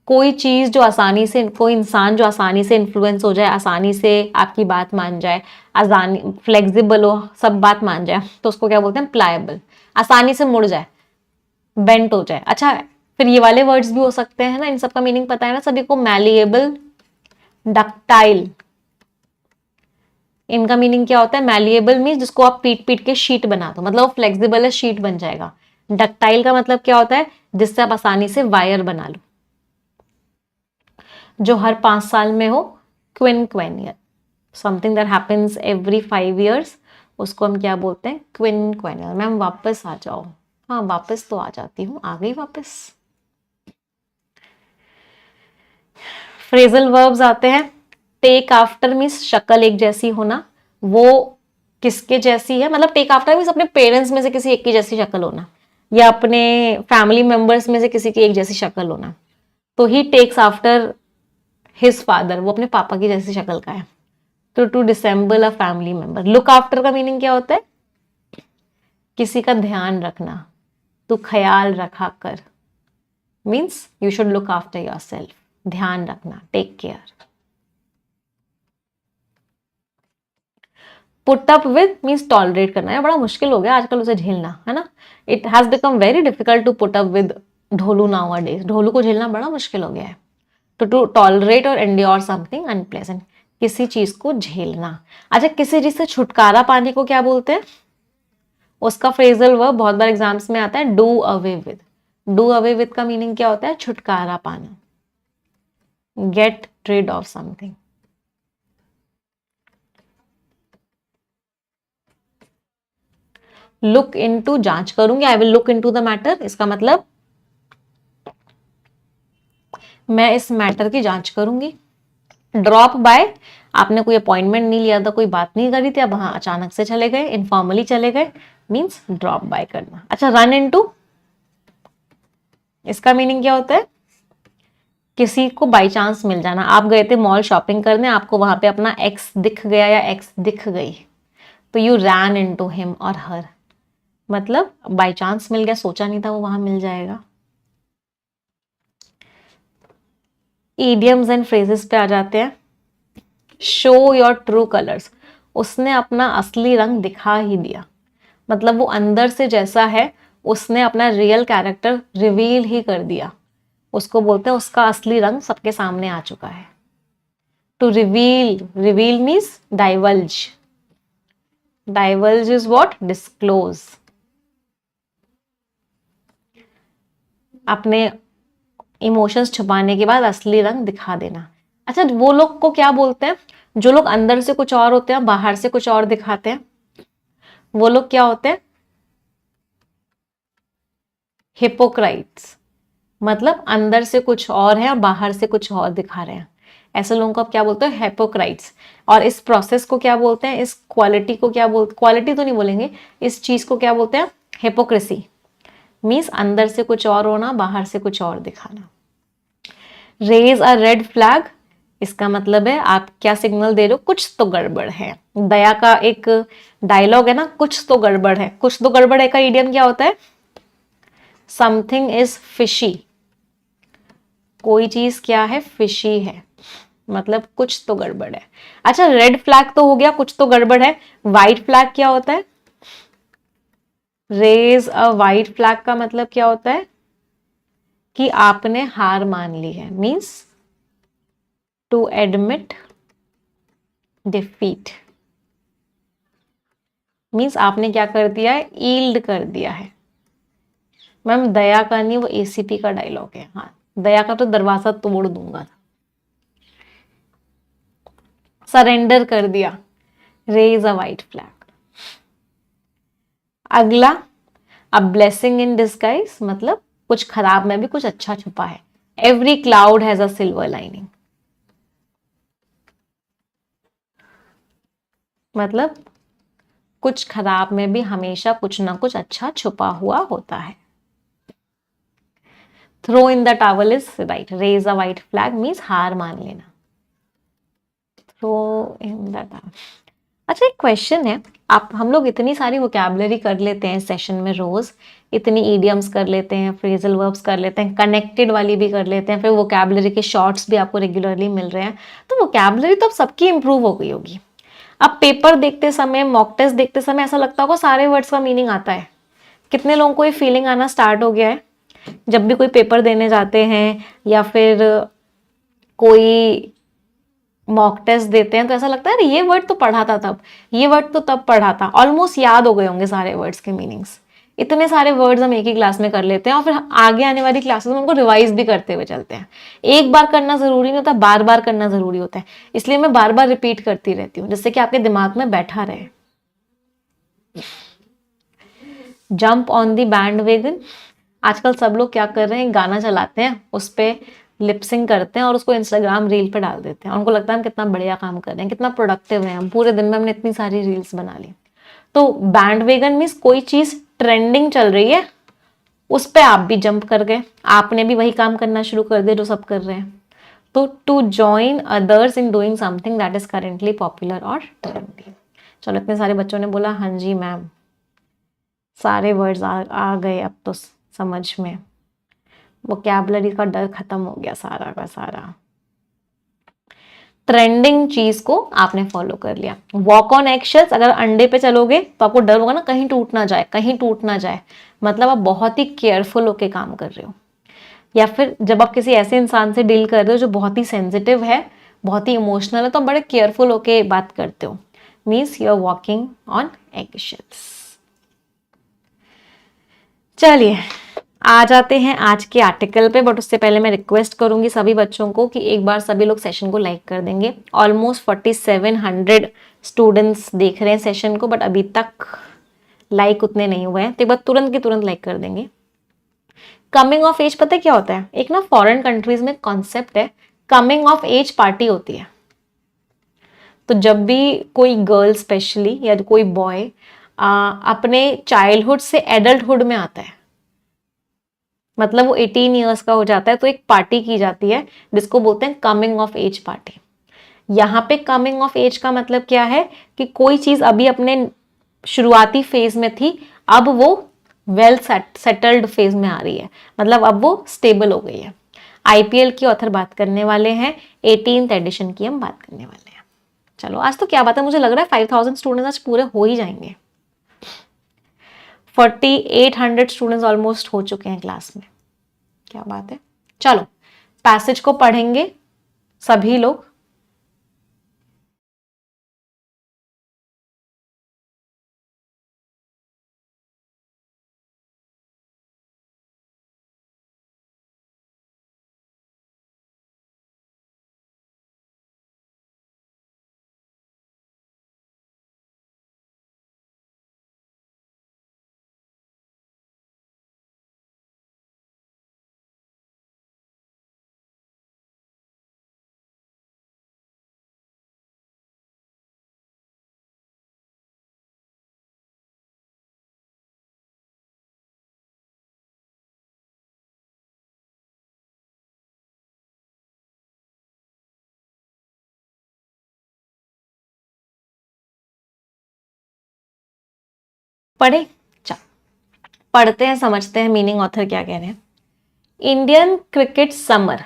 कोई चीज जो आसानी से, कोई इंसान जो आसानी से इन्फ्लुएंस हो जाए, आसानी से आपकी बात मान जाए, आसानी फ्लेक्सिबल हो, सब बात मान जाए, तो उसको क्या बोलते हैं, प्लायबल। आसानी से मुड़ जाए, बेंट हो जाए। अच्छा, फिर ये वाले वर्ड्स भी हो सकते हैं ना, इन सब का मीनिंग पता है ना सभी को, मैलिएबल, डक्टाइल। इनका मीनिंग क्या होता है, मैलिएबल मीन्स जिसको आप पीट पीट के शीट बना दो, मतलब वो फ्लेक्सिबल है, शीट बन जाएगा। डक्टाइल का मतलब क्या होता है, जिससे आप आसानी से वायर बना लो। जो हर 5 साल में हो, quinquennial, something that happens every 5 years, उसको हम क्या बोलते हैं, क्विनक्वेनियल। मैम वापस आ जाओ, हाँ वापस तो आ जाती हूँ, आ गई वापस। फ्रेजल वर्ब्स आते हैं। टेक आफ्टर मीन्स शक्ल एक जैसी होना, वो किसके जैसी है, मतलब टेक आफ्टर मीन्स अपने पेरेंट्स में से किसी एक की जैसी शक्ल होना, या अपने फैमिली मेंबर्स में से किसी की एक जैसी शक्ल होना। तो he takes after his father, वो अपने पापा की जैसी शक्ल का है। तो to resemble a family member. Look after का मीनिंग क्या होता है, किसी का ध्यान रखना, तू ख्याल रखा कर, means you should look after yourself, ध्यान रखना, take care. Put up with means tolerate करना है, बड़ा मुश्किल हो गया आजकल उसे झेलना, है ना। It has become very difficult to put up with Dholu nowadays. Dholu को झेलना बड़ा मुश्किल हो गया है। टू टॉलरेट और एंड्योर समथिंग अनप्लेजेंट, किसी चीज को झेलना। अच्छा, किसी चीज से छुटकारा पाने को क्या बोलते हैं, उसका फ्रेजल वर्ब बहुत बार एग्जाम्स में आता है, do away with. Do away with का मीनिंग क्या होता है, छुटकारा पाना, get rid of something. Look into, जांच करूंगी, I will look into the matter, इसका मतलब मैं इस मैटर की जांच करूंगी। ड्रॉप बाय, आपने कोई अपॉइंटमेंट नहीं लिया था, कोई बात नहीं करी थी, अब हाँ अचानक से चले गए, इनफॉर्मली चले गए, मीन्स ड्रॉप बाय करना। अच्छा, रन इनटू, इसका मीनिंग क्या होता है, किसी को बाई चांस मिल जाना। आप गए थे मॉल शॉपिंग करने, आपको वहां पे अपना एक्स दिख गया या एक्स दिख गई, तो यू रैन इनटू हिम और हर, मतलब बाई चांस मिल गया, सोचा नहीं था वो वहां मिल जाएगा। इडियम्स एंड फ्रेजेस पे आ जाते हैं। शो योर ट्रू कलर्स, उसने अपना असली रंग दिखा ही दिया, मतलब वो अंदर से जैसा है उसने अपना रियल कैरेक्टर रिवील ही कर दिया, उसको बोलते हैं उसका असली रंग सबके सामने आ चुका है। To reveal, reveal means divulge, divulge is what, disclose. अपने इमोशंस छुपाने के बाद असली रंग दिखा देना। अच्छा, वो लोग को क्या बोलते हैं जो लोग अंदर से कुछ और होते हैं, बाहर से कुछ और दिखाते हैं? वो लोग क्या होते हैं? हिपोक्राइट्स। मतलब अंदर से कुछ और है और बाहर से कुछ और दिखा रहे हैं, ऐसे लोगों को आप क्या बोलते हैं? हिपोक्राइट्स। और इस प्रोसेस को क्या बोलते हैं? इस क्वालिटी को क्या बोलते? क्वालिटी तो नहीं बोलेंगे, इस चीज को क्या बोलते हैं? हिपोक्रेसी। मीन्स अंदर से कुछ और होना, बाहर से कुछ और दिखाना। रेज अ रेड फ्लैग, इसका मतलब है आप क्या सिग्नल दे रहे हो? कुछ तो गड़बड़ है। दया का एक डायलॉग है ना, कुछ तो गड़बड़ है। कुछ तो गड़बड़ है का इडियम क्या होता है? Something is fishy. कोई चीज क्या है? फिशी है, मतलब कुछ तो गड़बड़ है। अच्छा, रेड फ्लैग तो हो गया, कुछ तो गड़बड़ है। व्हाइट फ्लैग क्या होता है? रेज अ व्हाइट फ्लैग का मतलब क्या होता है? कि आपने हार मान ली है, means to admit defeat. Means आपने क्या कर दिया है? ईल्ड कर दिया है। मैम दया का नहीं, वो एसीपी का डायलॉग है। हाँ, दया का तो दरवाजा तोड़ दूंगा। सरेंडर कर दिया। Raise a white flag. अगला, अ ब्लेसिंग इन डिस्गाइज, मतलब कुछ खराब में भी कुछ अच्छा छुपा है। Every cloud has a silver lining. मतलब कुछ खराब में भी हमेशा कुछ ना कुछ अच्छा छुपा हुआ होता है। Throw in the towel is right. Raise a white flag means हार मान लेना। Throw in the towel. अच्छा, एक क्वेश्चन है। आप हम लोग इतनी सारी वोकैबुलरी कर लेते हैं सेशन में रोज, इतनी ईडियम्स कर लेते हैं, फ्रेजल वर्ब्स कर लेते हैं, कनेक्टेड वाली भी कर लेते हैं, फिर वोकैबुलरी के शॉर्ट्स भी आपको रेगुलरली मिल रहे हैं, तो वोकैबुलरी तो अब सबकी इंप्रूव हो गई होगी। अब पेपर देखते समय, मॉक टेस्ट देखते समय ऐसा लगता होगा सारे वर्ड्स का मीनिंग आता है। कितने लोगों को ये फीलिंग आना स्टार्ट हो गया है जब भी कोई पेपर देने जाते हैं या फिर कोई मॉक टेस्ट देते हैं तो ऐसा लगता है अरे ये वर्ड तो पढ़ा था तब, ये वर्ड तो तब पढ़ा था, ऑलमोस्ट याद हो गए होंगे सारे वर्ड्स के मीनिंग्स। इतने सारे वर्ड्स हम एक ही क्लास में कर लेते हैं और फिर आगे आने वाली क्लासेस में उनको रिवाइज भी करते हुए चलते हैं। एक बार करना जरूरी नहीं होता, बार बार करना जरूरी होता है, इसलिए मैं बार बार रिपीट करती रहती हूँ जिससे कि आपके दिमाग में बैठा रहे। Jump on the bandwagon, आजकल सब लोग क्या कर रहे हैं? गाना चलाते हैं, उस पर लिपसिंग करते हैं और उसको इंस्टाग्राम रील पे डाल देते हैं। उनको लगता है हम कितना बढ़िया काम कर रहे हैं, कितना प्रोडक्टिव है, हम पूरे दिन में हमने इतनी सारी रील्स बना ली। तो बैंड वेगन मीन्स कोई चीज ट्रेंडिंग चल रही है, उस पर आप भी जंप कर गए, आपने भी वही काम करना शुरू कर दिया जो सब कर रहे हैं। तो to join others in doing something that is currently popular और ट्रेंडी। चलो, इतने सारे बच्चों ने बोला हाँ जी मैम, सारे वर्ड्स आ गए अब तो समझ में, वोकैबुलरी का डर खत्म हो गया सारा का सारा। ट्रेंडिंग चीज को आपने फॉलो कर लिया। वॉक ऑन एक्शेल्स, अगर अंडे पे चलोगे तो आपको डर होगा ना कहीं टूट ना जाए, कहीं टूट ना जाए, मतलब आप बहुत ही केयरफुल होके काम कर रहे हो। या फिर जब आप किसी ऐसे इंसान से डील कर रहे हो जो बहुत ही सेंसिटिव है, बहुत ही इमोशनल है, तो बड़े केयरफुल होके बात करते हो। Means you are walking on eggshells. चलिए आ जाते हैं आज के आर्टिकल पे, बट उससे पहले मैं रिक्वेस्ट करूंगी सभी बच्चों को कि एक बार सभी लोग सेशन को लाइक कर देंगे। ऑलमोस्ट 4700 स्टूडेंट्स देख रहे हैं सेशन को, बट अभी तक लाइक उतने नहीं हुए हैं, तो एक बार तुरंत की तुरंत लाइक कर देंगे। कमिंग ऑफ एज पता है क्या होता है? एक ना फॉरेन कंट्रीज में कॉन्सेप्ट है, कमिंग ऑफ एज पार्टी होती है। तो जब भी कोई गर्ल स्पेशली या कोई बॉय अपने चाइल्डहुड से एडल्टहुड में आता है, मतलब वो 18 ईयर्स का हो जाता है, तो एक पार्टी की जाती है जिसको बोलते हैं कमिंग ऑफ एज पार्टी। यहाँ पे कमिंग ऑफ एज का मतलब क्या है कि कोई चीज अभी अपने शुरुआती फेज में थी, अब वो वेल सेटल्ड फेज में आ रही है, मतलब अब वो स्टेबल हो गई है। आईपीएल की ऑथर बात करने वाले हैं, 18th एडिशन की हम बात करने वाले हैं। चलो आज तो क्या बात है, मुझे लग रहा है 5000 स्टूडेंट्स आज पूरे हो ही जाएंगे। 4800 स्टूडेंट्स ऑलमोस्ट हो चुके हैं क्लास में, क्या बात है। चलो पैसेज को पढ़ेंगे सभी लोग। पढ़े, चल पढ़ते हैं, समझते हैं मीनिंग ऑथर क्या कह रहे हैं। इंडियन क्रिकेट समर,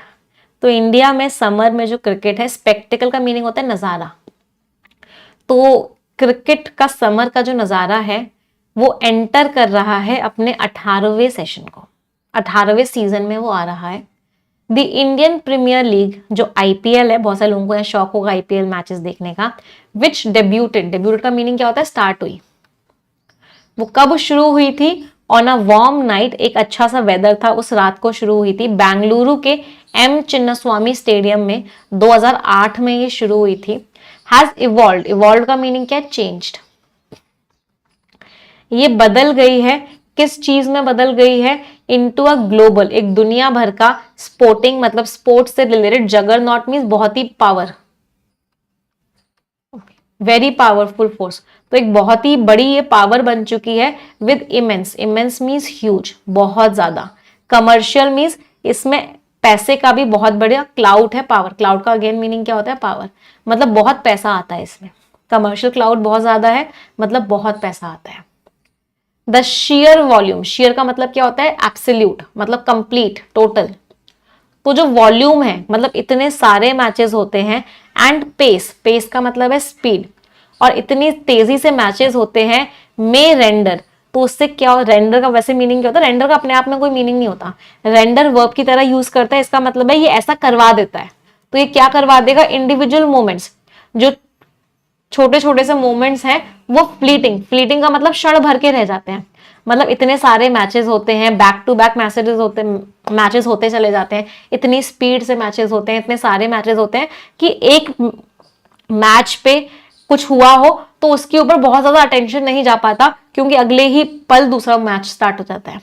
तो इंडिया में समर में जो क्रिकेट है, स्पेक्टिकल का मीनिंग होता है नजारा, तो क्रिकेट का समर का जो नजारा है वो एंटर कर रहा है अपने 18वें सेशन को, 18वें सीजन में वो आ रहा है। द इंडियन प्रीमियर लीग जो आईपीएल है, बहुत सारे लोगों को यहाँ शौक होगा आईपीएल मैचेस देखने का, विच डेब्यूटेड, डेब्यूटेड का मीनिंग क्या होता है, स्टार्ट हुई। वो कब शुरू हुई थी, ऑन अ वार्म नाइट, एक अच्छा सा वेदर था उस रात को शुरू हुई थी, बेंगलुरु के एम चिन्नास्वामी स्टेडियम में 2008 में ये शुरू हुई थी। हैज इवॉल्व, इवॉल्व का मीनिंग क्या है, चेंज्ड, ये बदल गई है, किस चीज में बदल गई है, इनटू अ ग्लोबल, एक दुनिया भर का स्पोर्टिंग, मतलब स्पोर्ट्स से रिलेटेड, जगरनॉट मींस बहुत ही पावर, वेरी पावरफुल फोर्स, तो एक बहुत ही बड़ी ये पावर बन चुकी है। With immense, immense means huge, बहुत ज्यादा, कमर्शियल मींस इसमें पैसे का भी बहुत बड़ा क्लाउड है, पावर, क्लाउड का अगेन मीनिंग क्या होता है, पावर, मतलब बहुत पैसा आता है इसमें, कमर्शियल क्लाउड बहुत ज्यादा है, मतलब बहुत पैसा आता है। द शेयर वॉल्यूम, शेयर का मतलब क्या होता है, एब्सोल्यूट, मतलब कंप्लीट, टोटल, तो जो वॉल्यूम है मतलब इतने सारे मैचेस होते हैं, एंड पेस, पेस का मतलब है स्पीड, और इतनी तेजी से मैचेस होते हैं, मे रेंडर, तो उससे क्या हो, रेंडर का वैसे मीनिंग क्या होता है, रेंडर का अपने आप में कोई मीनिंग नहीं होता, रेंडर वर्ब की तरह यूज करता है, इसका मतलब है ये ऐसा करवा देता है, तो ये क्या करवा देगा, इंडिविजुअल मोमेंट्स, जो छोटे छोटे से मोमेंट्स हैं वो फ्लीटिंग, फ्लीटिंग का मतलब क्षण भर के रह जाते हैं, मतलब इतने सारे मैचेस होते हैं, बैक टू बैक मैचेस होते चले जाते हैं, इतनी स्पीड से मैचेस होते हैं, इतने सारे मैचेस होते हैं कि एक मैच पे कुछ हुआ हो तो उसके ऊपर बहुत ज्यादा अटेंशन नहीं जा पाता, क्योंकि अगले ही पल दूसरा मैच स्टार्ट हो जाता है।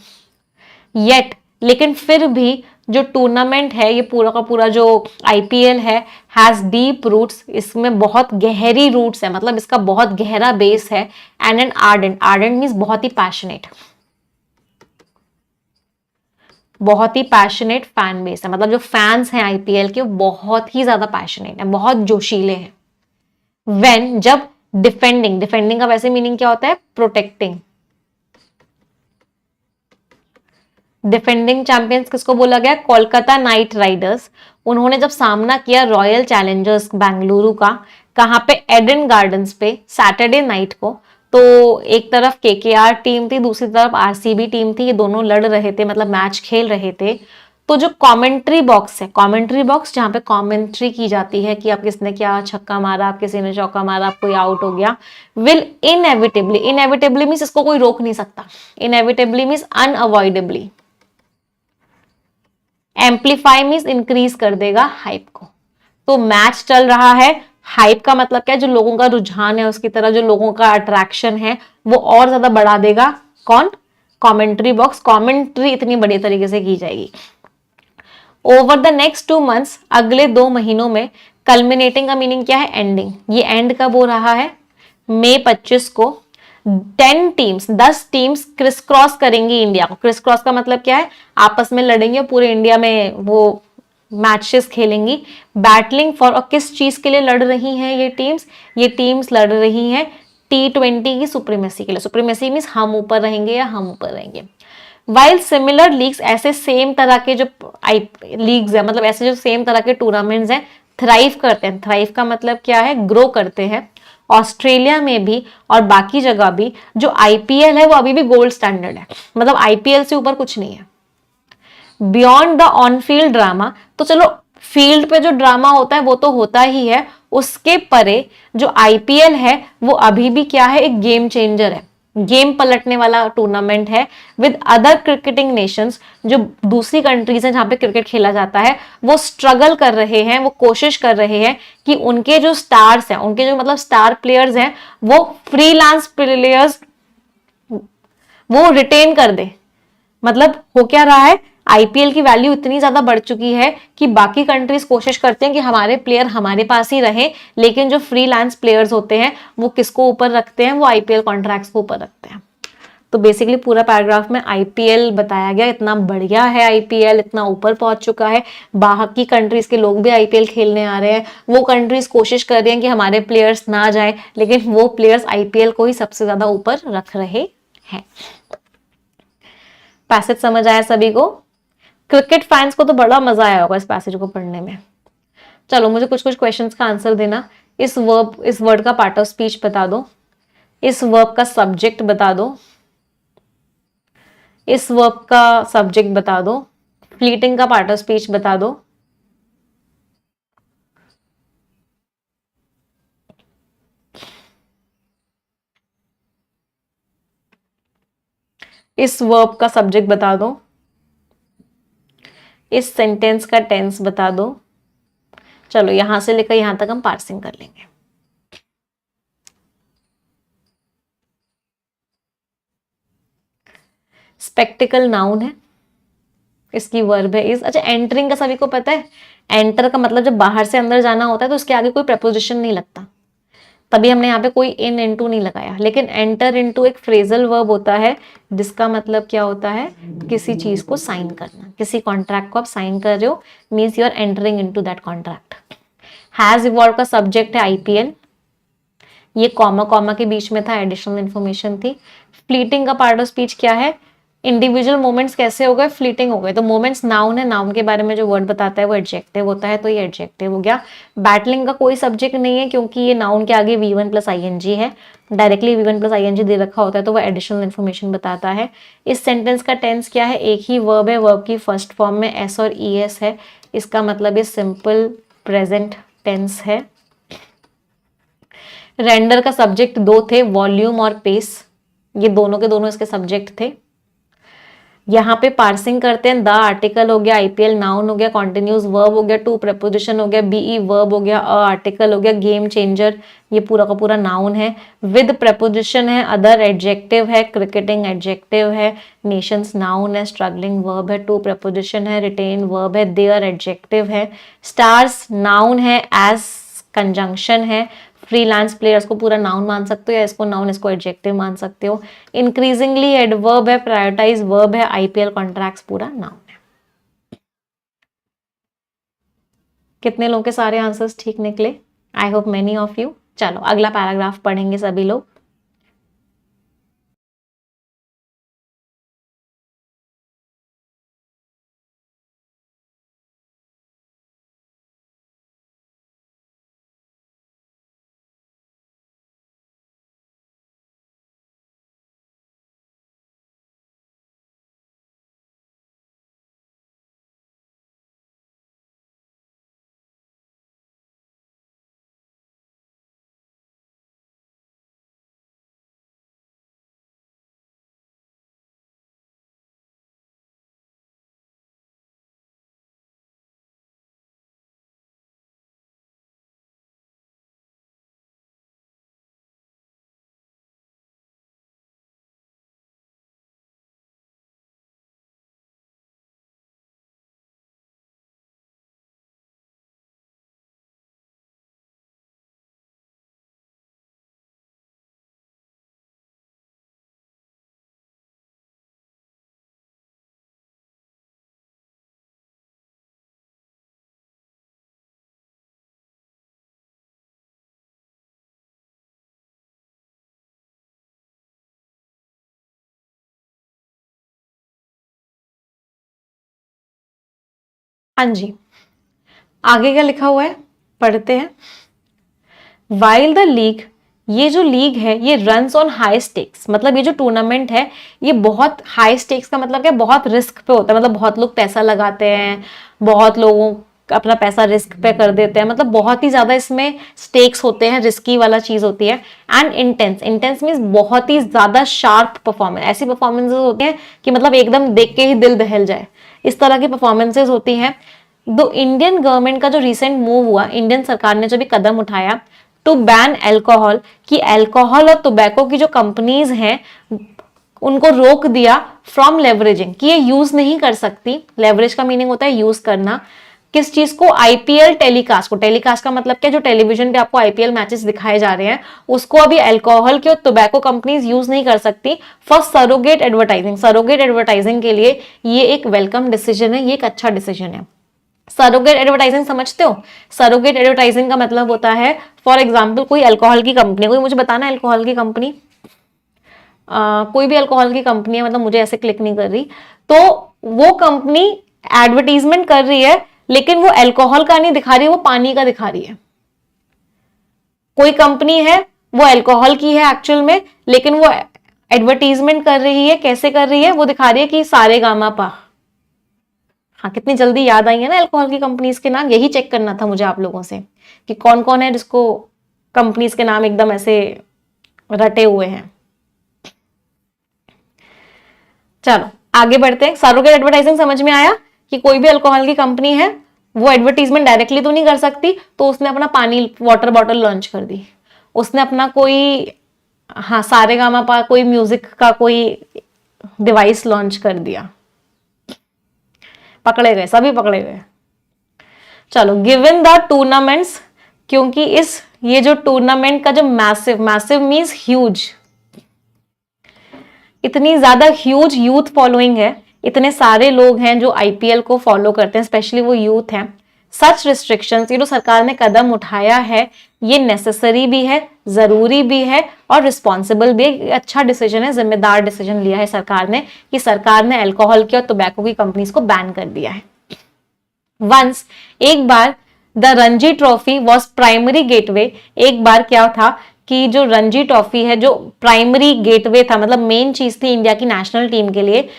येट, लेकिन फिर भी जो टूर्नामेंट है, ये पूरा का पूरा जो आईपीएल है, हैज डीप रूट्स, इसमें बहुत गहरी रूट्स है, मतलब इसका बहुत गहरा बेस है, and an ardent, ardent means बहुत ही पैशनेट, बहुत ही पैशनेट फैन बेस है, मतलब जो फैंस हैं आईपीएल के बहुत ही ज्यादा पैशनेट है, बहुत जोशीले हैं। व्हेन, जब, डिफेंडिंग, डिफेंडिंग का वैसे मीनिंग क्या होता है, प्रोटेक्टिंग, डिफेंडिंग चैंपियंस किसको बोला गया, कोलकाता नाइट राइडर्स, उन्होंने जब सामना किया रॉयल चैलेंजर्स बेंगलुरु का, कहां पे, एडन गार्डन्स पे, सैटरडे नाइट को, तो एक तरफ केकेआर टीम थी, दूसरी तरफ आरसीबी टीम थी, ये दोनों लड़ रहे थे, मतलब मैच खेल रहे थे। तो जो कमेंट्री बॉक्स है, कमेंट्री बॉक्स जहां पे कमेंट्री की जाती है कि आप किसने क्या छक्का मारा, आप किसी ने चौका मारा, आप कोई आउट हो गया, विल इनएविटेबली, इनएविटेबली मींस इसको कोई रोक नहीं सकता, inevitably means unavoidably, amplify means increase कर देगा हाइप को, तो मैच चल रहा है, हाइप का मतलब क्या है, जो लोगों का रुझान है उसकी तरह, जो लोगों का अट्रैक्शन है वो और ज्यादा बढ़ा देगा, कौन, कमेंट्री बॉक्स, कमेंट्री इतनी बड़ी तरीके से की जाएगी। ओवर द नेक्स्ट 2 मंथ्स, अगले 2 महीनों में, कल्मिनेटिंग का मीनिंग क्या है, एंडिंग, ये एंड कब हो रहा है, मई 25 को, 10 टीम्स, 10 टीम्स क्रिस क्रॉस करेंगी इंडिया को, क्रिस क्रॉस का मतलब क्या है, आपस में लड़ेंगे, पूरे इंडिया में वो मैचेस खेलेंगी, बैटलिंग फॉर, और किस चीज के लिए लड़ रही हैं ये टीम्स लड़ रही हैं T20 की सुप्रीमेसी के लिए, सुप्रीमेसी मींस हम ऊपर रहेंगे या हम ऊपर रहेंगे। वाइल सिमिलर लीग्स, ऐसे सेम तरह के जो लीग्स है, मतलब ऐसे जो सेम तरह के टूर्नामेंट्स हैं, थ्राइव करते हैं, थ्राइव का मतलब क्या है, ग्रो करते हैं, ऑस्ट्रेलिया में भी और बाकी जगह भी जो आईपीएल है वो अभी भी गोल्ड स्टैंडर्ड है, मतलब आईपीएल से ऊपर कुछ नहीं है। Beyond the on field drama, तो चलो फील्ड पे जो ड्रामा होता है वो तो होता ही है, उसके परे जो आईपीएल है वो अभी भी क्या है, एक गेम चेंजर है, गेम पलटने वाला टूर्नामेंट है। विद अदर क्रिकेटिंग नेशंस, जो दूसरी कंट्रीज हैं जहां पे क्रिकेट खेला जाता है, वो स्ट्रगल कर रहे हैं, वो कोशिश कर रहे हैं कि उनके जो स्टार्स हैं, उनके जो मतलब स्टार प्लेयर्स हैं, वो फ्रीलांस प्लेयर्स वो रिटेन कर दे। मतलब हो क्या रहा है, आईपीएल की वैल्यू इतनी ज्यादा बढ़ चुकी है कि बाकी कंट्रीज कोशिश करते हैं कि हमारे प्लेयर हमारे पास ही रहे, लेकिन जो फ्रीलांस प्लेयर्स होते हैं वो किसको ऊपर रखते हैं, वो आईपीएल कॉन्ट्रैक्ट्स को ऊपर रखते हैं। तो बेसिकली पूरा पैराग्राफ में आईपीएल बताया गया, इतना बढ़िया है आईपीएल, इतना ऊपर पहुंच चुका है, बाहर की कंट्रीज के लोग भी आईपीएल खेलने आ रहे हैं, वो कंट्रीज कोशिश कर रही हैं कि हमारे प्लेयर्स ना जाए, लेकिन वो प्लेयर्स आईपीएल को ही सबसे ज्यादा ऊपर रख रहे है। पैसेज समझ आया सभी को? क्रिकेट फैंस को तो बड़ा मजा आया होगा इस पैसेज को पढ़ने में। चलो मुझे कुछ कुछ क्वेश्चंस का आंसर देना। इस वर्ड का पार्ट ऑफ स्पीच बता दो, इस वर्ब का सब्जेक्ट बता दो, इस वर्ब का सब्जेक्ट बता दो, फ्लीटिंग का पार्ट ऑफ स्पीच बता दो, इस वर्ब का सब्जेक्ट बता दो, इस सेंटेंस का टेंस बता दो। चलो यहां से लेकर यहां तक हम पार्सिंग कर लेंगे। स्पेक्टिकल नाउन है, इसकी वर्ब है इज। अच्छा एंटरिंग का सभी को पता है? एंटर का मतलब जब बाहर से अंदर जाना होता है तो उसके आगे कोई प्रपोजिशन नहीं लगता, तभी हमने यहाँ पे कोई इन इनटू नहीं लगाया। लेकिन एंटर इनटू एक फ्रेजल वर्ब होता है जिसका मतलब क्या होता है? किसी चीज को साइन करना, किसी कॉन्ट्रैक्ट को आप साइन कर रहे हो, means you are entering into that contract. Has evolve का सब्जेक्ट है आईपीएल, ये कॉमा कॉमा के बीच में था, एडिशनल इंफॉर्मेशन थी। फ्लीटिंग का पार्ट ऑफ स्पीच क्या है? इंडिविजुअल मोमेंट्स कैसे हो गए? फ्लीटिंग हो गए। तो मोमेंट्स नाउन है, नाउन के बारे में जो वर्ड बताता है वो एडजेक्टिव होता है, तो ये एडजेक्टिव हो गया। बैटलिंग का कोई सब्जेक्ट नहीं है क्योंकि ये नाउन के आगे V1 प्लस ING है, डायरेक्टली V1 प्लस ING दे रखा होता है तो वो एडिशनल इन्फॉर्मेशन बताता है। इस सेंटेंस का टेंस क्या है? एक ही वर्ब है, वर्ब की फर्स्ट फॉर्म में S और ES है, इसका मतलब ये सिंपल प्रेजेंट टेंस है। रेंडर का सब्जेक्ट दो थे, वॉल्यूम और पेस, ये दोनों के दोनों इसके सब्जेक्ट थे। यहाँ पे पार्सिंग करते हैं, द आर्टिकल हो गया, आईपीएल नाउन हो गया, कॉन्टिन्यूस वर्ब हो गया, टू प्रपोजिशन हो गया, बीई वर्ब हो गया, अ आर्टिकल हो गया, गेम चेंजर ये पूरा का पूरा नाउन है, विद प्रपोजिशन है, अदर एडजेक्टिव है, क्रिकेटिंग एडजेक्टिव है, नेशंस नाउन है, स्ट्रगलिंग वर्ब है, टू प्रपोजिशन है, रिटेन वर्ब है, देयर एडजेक्टिव है, स्टार्स नाउन है, एज कंजंक्शन है, फ्रीलांस प्लेयर्स को पूरा नाउन मान सकते हो या इसको नाउन इसको एडजेक्टिव मान सकते हो, इंक्रीजिंगली एडवर्ब है, प्रायोरिटाइज वर्ब है, आईपीएल कॉन्ट्रैक्ट्स पूरा नाउन है। कितने लोगों के सारे आंसर्स ठीक निकले? I hope many of you. चलो अगला पैराग्राफ पढ़ेंगे सभी लोग। हाँ जी, आगे क्या लिखा हुआ है पढ़ते हैं। वाइल द लीग, ये जो लीग है ये रन्स ऑन हाई स्टेक्स, मतलब ये जो टूर्नामेंट है ये बहुत हाई स्टेक्स का मतलब क्या, बहुत रिस्क पे होता है, मतलब बहुत लोग पैसा लगाते हैं, बहुत लोगों अपना पैसा रिस्क पे कर देते हैं, मतलब बहुत ही ज्यादा इसमें स्टेक्स होते हैं, रिस्की वाला चीज होती है। एंड इंटेंस, इंटेंस मीन्स बहुत ही ज्यादा शार्प परफॉर्मेंस, ऐसी परफॉर्मेंसेज होती हैं कि मतलब एकदम देख के ही दिल दहल जाए, इस तरह की परफॉर्मेंसेज होती हैं। दो इंडियन गवर्नमेंट का जो रिसेंट मूव हुआ, इंडियन सरकार ने जो भी कदम उठाया टू बैन एल्कोहल, कि एल्कोहल और टोबैको की जो कंपनीज हैं उनको रोक दिया फ्रॉम लेवरेजिंग, कि ये यूज नहीं कर सकती। लेवरेज का मीनिंग होता है यूज करना, किस चीज को? आईपीएल टेलीकास्ट को। टेलीकास्ट का मतलब क्या? जो टेलीविजन पे आपको आईपीएल मैचेस दिखाए जा रहे हैं उसको अभी अल्कोहल की और टोबैको कंपनीज यूज नहीं कर सकती for surrogate advertising. Surrogate advertising के लिए ये एक वेलकम डिसीजन है, ये एक अच्छा डिसीजन है। सरोगेट एडवर्टाइजिंग समझते हो? सरोगेट एडवर्टाइजिंग का मतलब होता है, फॉर एग्जाम्पल कोई अल्कोहल की कंपनी, कोई मुझे बताना अल्कोहल की कंपनी, कोई भी अल्कोहल की कंपनी है, मतलब मुझे ऐसे क्लिक नहीं कर रही, तो वो कंपनी एडवर्टीजमेंट कर रही है लेकिन वो अल्कोहल का नहीं दिखा रही है, वो पानी का दिखा रही है। कोई कंपनी है वो अल्कोहल की है एक्चुअल में, लेकिन वो एडवर्टीजमेंट कर रही है, कैसे कर रही है, वो दिखा रही है कि सारे गामा पा। हाँ, कितनी जल्दी याद आई है ना अल्कोहल की कंपनीज के नाम। यही चेक करना था मुझे आप लोगों से कि कौन कौन है जिसको कंपनीज के नाम एकदम ऐसे रटे हुए हैं। चलो आगे बढ़ते हैं। सरोगेट एडवर्टाइजिंग समझ में आया कि कोई भी अल्कोहल की कंपनी है वो एडवर्टीजमेंट डायरेक्टली तो नहीं कर सकती, तो उसने अपना पानी वाटर बॉटल लॉन्च कर दी, उसने अपना कोई, हाँ सारे गामा पा कोई म्यूजिक का कोई डिवाइस लॉन्च कर दिया, पकड़े गए, सभी पकड़े गए। चलो गिवन द टूर्नामेंट्स, क्योंकि इस ये जो टूर्नामेंट का जो मैसिव, मैसिव मींस ह्यूज, इतनी ज्यादा ह्यूज यूथ फॉलोइंग है, इतने सारे लोग हैं जो आईपीएल को फॉलो करते हैं, स्पेशली वो यूथ हैं। सच रिस्ट्रिक्शंस, ये जो सरकार ने कदम उठाया है ये नेसेसरी भी है, जरूरी भी है और रिस्पॉन्सिबल भी है। अच्छा डिसीजन है, जिम्मेदार डिसीजन लिया है सरकार ने कि सरकार ने अल्कोहल की और टोबैको की कंपनीज को बैन कर दिया है। वंस, एक बार, the Ranji trophy was primary gateway, एक बार क्या था कि जो रणजी ट्रॉफी है जो प्राइमरी गेटवे था, मतलब मेन चीज थी इंडिया की नेशनल टीम के लिए।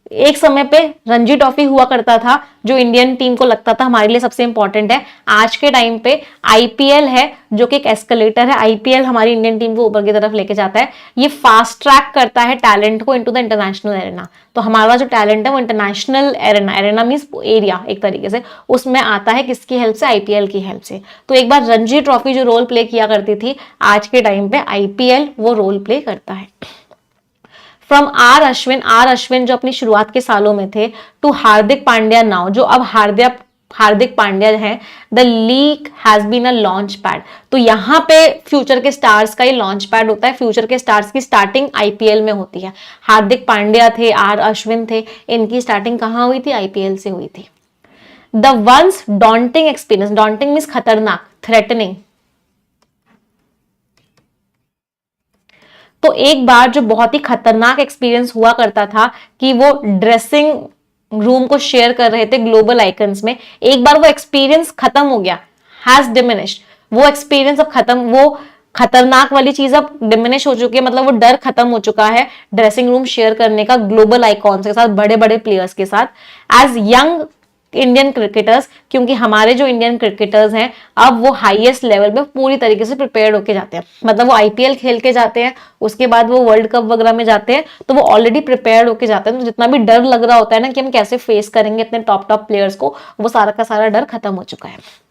एक समय पे रणजी ट्रॉफी हुआ करता था जो इंडियन टीम को लगता था हमारे लिए सबसे इंपॉर्टेंट है। आज के टाइम पे आईपीएल है जो कि एक एस्केलेटर है, आईपीएल हमारी इंडियन टीम को ऊपर की तरफ लेके जाता है। ये फास्ट ट्रैक करता है टैलेंट को इनटू द इंटरनेशनल एरेना। तो हमारा जो टैलेंट है वो international arena, arena means area एक तरीके से, उसमें आता है किसकी हेल्प से, आईपीएल की हेल्प से। तो एक बार रणजी ट्रॉफी जो रोल प्ले किया करती थी, आज के टाइम पे आईपीएल वो रोल प्ले करता है। फ्रॉम आर अश्विन जो अपनी शुरुआत के सालों में थे, टू हार्दिक पांड्या नाउ, जो अब हार्दिक पांड्या है, the league has been a launch pad. तो यहां पे फ्यूचर के स्टार्स का ही लॉन्च पैड होता है, फ्यूचर के स्टार्स की स्टार्टिंग आईपीएल में होती है। हार्दिक पांड्या थे, आर अश्विन थे, इनकी स्टार्टिंग कहां हुई थी, आईपीएल से हुई थी। The ones daunting experience, daunting means खतरनाक, थ्रेटनिंग। तो एक बार जो बहुत ही खतरनाक एक्सपीरियंस हुआ करता था कि वो ड्रेसिंग रूम को शेयर कर रहे थे ग्लोबल आइकन्स में, एक बार वो एक्सपीरियंस खत्म हो गया, हैज डिमिनिश्ड। वो एक्सपीरियंस अब खत्म, वो खतरनाक वाली चीज अब डिमिनिश हो चुकी है, मतलब वो डर खत्म हो चुका है ड्रेसिंग रूम शेयर करने का ग्लोबल आइकॉन्स के साथ, बड़े बड़े प्लेयर्स के साथ। एज यंग इंडियन क्रिकेटर्स, क्योंकि हमारे जो इंडियन क्रिकेटर्स हैं अब वो हाईएस्ट लेवल पे पूरी तरीके से प्रिपेयर्ड होके जाते हैं, मतलब वो आईपीएल खेल के जाते हैं, उसके बाद वो वर्ल्ड कप वगैरह में जाते हैं, तो वो ऑलरेडी प्रिपेयर्ड होके जाते हैं। तो जितना भी डर लग रहा होता है ना कि हम कैसे फेस करेंगे इतने टॉप प्लेयर्स को, वो सारा का सारा डर खत्म हो चुका है।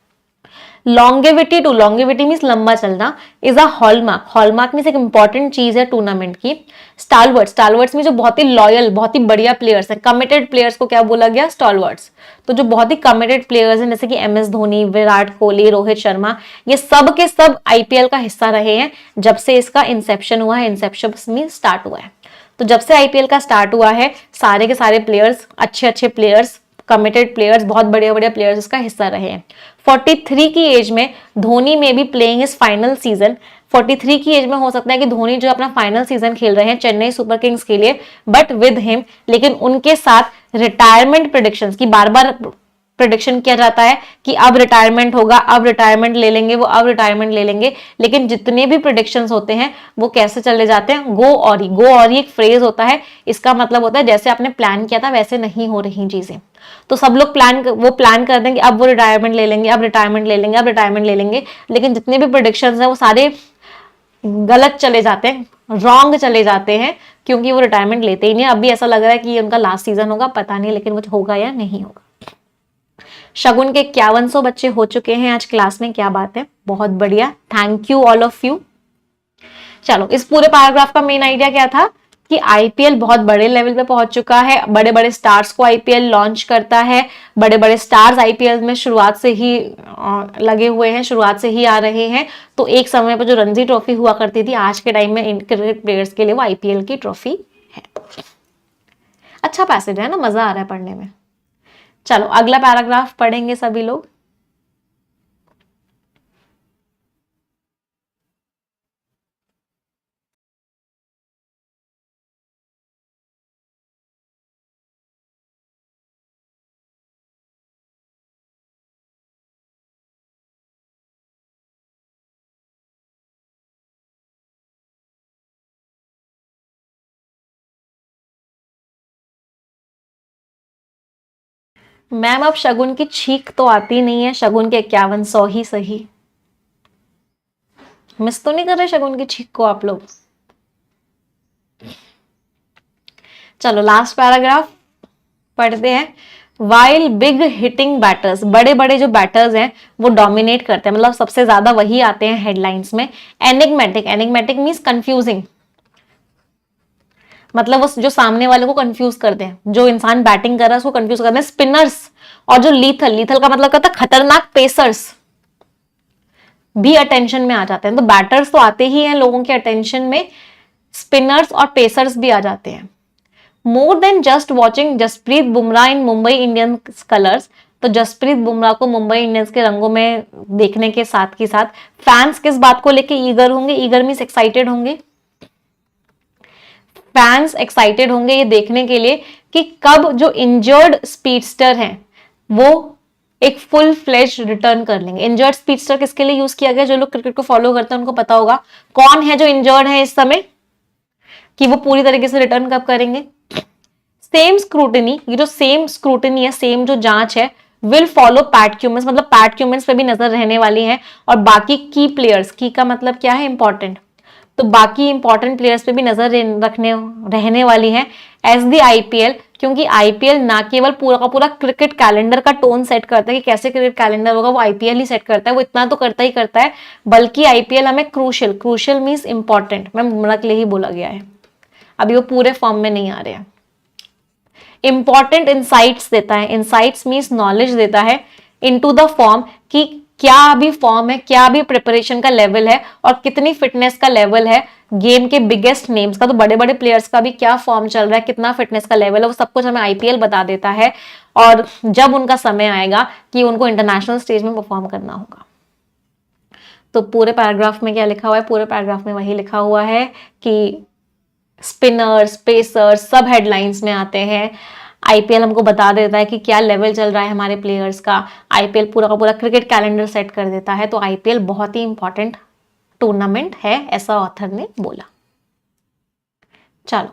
लॉन्गेविटी टू, लॉन्गेविटी मीन्स लंबा चलना, is a hallmark, hallmark means एक इंपॉर्टेंट चीज है टूर्नामेंट की। स्टालवर्ड्स, स्टालवर्ड्स में जो बहुत ही लॉयल, बहुत ही बढ़िया प्लेयर्स हैं, कमिटेड प्लेयर्स को क्या बोला गया, स्टालवर्ड्स। तो जो बहुत ही कमिटेड प्लेयर्स हैं जैसे कि एमएस धोनी, विराट कोहली, रोहित शर्मा, ये सब के सब आईपीएल का हिस्सा रहे हैं जब से इसका इंसेप्शन हुआ है। इंसेप्शन मीन्स स्टार्ट हुआ है। तो जब से आईपीएल का स्टार्ट हुआ है सारे के सारे प्लेयर्स, अच्छे अच्छे प्लेयर्स, कमिटेड प्लेयर्स, बहुत बढ़िया बढ़िया प्लेयर्स इसका हिस्सा रहे हैं। 43 की एज में धोनी में भी प्लेइंग इज फाइनल सीजन। 43 की एज में हो सकता है कि धोनी जो अपना फाइनल सीजन खेल रहे हैं चेन्नई सुपर किंग्स के लिए, बट विद हिम, लेकिन उनके साथ रिटायरमेंट प्रेडिक्शंस की बार बार प्रिडिक्शन किया जाता है कि अब रिटायरमेंट होगा, अब रिटायरमेंट ले लेंगे वो, अब रिटायरमेंट ले लेंगे, लेकिन जितने भी प्रिडिक्शंस होते हैं वो कैसे चले जाते हैं, गो और ही। गो और ही एक फ्रेज होता है, इसका मतलब होता है जैसे आपने प्लान किया था वैसे नहीं हो रही चीजें। तो सब लोग प्लान कर देंगे अब वो रिटायरमेंट ले लेंगे, अब रिटायरमेंट ले लेंगे, अब रिटायरमेंट ले लेंगे, लेकिन जितने भी प्रिडिक्शंस हैं वो सारे गलत चले जाते हैं, रॉन्ग चले जाते हैं, क्योंकि वो रिटायरमेंट लेते ही नहीं। अभी ऐसा लग रहा है कि ये उनका लास्ट सीजन होगा, पता नहीं लेकिन कुछ होगा या नहीं होगा। शगुन के 5100 बच्चे हो चुके हैं आज क्लास में, क्या बात है, बहुत बढ़िया, thank you all of you. चलो इस पूरे पैराग्राफ का मेन आइडिया क्या था कि आईपीएल बहुत बड़े लेवल पे पहुंच चुका है, बड़े बड़े स्टार्स को आईपीएल लॉन्च करता है, बड़े बड़े स्टार्स आईपीएल में शुरुआत से ही लगे हुए हैं, शुरुआत से ही आ रहे हैं। तो एक समय पर जो रणजी ट्रॉफी हुआ करती थी, आज के टाइम में क्रिकेट प्लेयर्स के लिए वो आईपीएल की ट्रॉफी है। अच्छा पैसेज है ना, मजा आ रहा है पढ़ने में। चलो अगला पैराग्राफ पढ़ेंगे सभी लोग। मैम अब शगुन की छींक तो आती नहीं है, शगुन के 5100 ही सही। मिस तो नहीं कर रहे शगुन की छींक को आप लोग? चलो लास्ट पैराग्राफ पढ़ते हैं। वाइल बिग हिटिंग बैटर्स, बड़े बड़े जो बैटर्स हैं वो डोमिनेट करते हैं, मतलब सबसे ज्यादा वही आते हैं हेडलाइंस में। एनिग्मेटिक, एनिग्मेटिक मीन्स कंफ्यूजिंग, मतलब वो जो सामने वाले को कंफ्यूज करते हैं, जो इंसान बैटिंग कर रहा है उसको कंफ्यूज करते हैं। स्पिनर्स, और जो लीथल, लीथल का मतलब कहता है खतरनाक, पेसर्स भी अटेंशन में आ जाते हैं। तो बैटर्स तो आते ही हैं लोगों के अटेंशन में, स्पिनर्स और पेसर्स भी आ जाते हैं। More than just watching Jasprit Bumrah in Mumbai Indians colours, तो जसप्रीत बुमराह को मुंबई इंडियंस के रंगों में देखने के साथ ही साथ फैंस किस बात को लेके ईगर होंगे? ईगर मींस एक्साइटेड होंगे। फैंस एक्साइटेड होंगे ये देखने के लिए कि कब जो इंजर्ड स्पीडस्टर हैं वो एक फुल फ्लेश रिटर्न कर लेंगे। इंजर्ड स्पीडस्टर किसके लिए यूज किया गया? जो लोग क्रिकेट को फॉलो करते हैं उनको पता होगा कौन है जो इंजर्ड है इस समय, कि वो पूरी तरीके से रिटर्न कब करेंगे। सेम स्क्रूटनी, ये जो सेम स्क्रूटनी है, सेम जो जांच है, विल फॉलो पैट क्यूमिंस, मतलब पैट क्यूमिंस पे भी नजर रहने वाली है, और बाकी की प्लेयर्स, की का मतलब क्या है? इंपॉर्टेंट, तो बाकी इंपॉर्टेंट प्लेयर्स पे भी नजर रखने रहने वाली है एज दी आईपीएल, क्योंकि आईपीएल ना केवल पूरा का पूरा क्रिकेट कैलेंडर का टोन सेट करता है कि कैसे क्रिकेट कैलेंडर होगा, वो आईपीएल ही सेट करता है, वो इतना तो करता ही करता है, बल्कि आईपीएल हमें crucial, crucial means important, ma'am Bumrah के लिए ही बोला गया है, अभी वो पूरे फॉर्म में नहीं आ रहे हैं। इंपॉर्टेंट इंसाइट्स देता है, इंसाइट्स मीन्स नॉलेज देता है इनटू द फॉर्म, कि क्या अभी फॉर्म है, क्या अभी प्रिपरेशन का लेवल है, और कितनी फिटनेस का लेवल है गेम के बिगेस्ट नेम्स का, तो बड़े बड़े प्लेयर्स का भी क्या फॉर्म चल रहा है, कितना फिटनेस का लेवल है, वो सब कुछ हमें आईपीएल बता देता है। और जब उनका समय आएगा कि उनको इंटरनेशनल स्टेज में परफॉर्म करना होगा। तो पूरे पैराग्राफ में क्या लिखा हुआ है? पूरे पैराग्राफ में वही लिखा हुआ है कि स्पिनर्स, पेसर्स सब हेडलाइंस में आते हैं। आईपीएल हमको बता देता है कि क्या लेवल चल रहा है हमारे प्लेयर्स का। आईपीएल पूरा का पूरा क्रिकेट कैलेंडर सेट कर देता है। तो आईपीएल बहुत ही इंपॉर्टेंट टूर्नामेंट है, ऐसा ऑथर ने बोला। चलो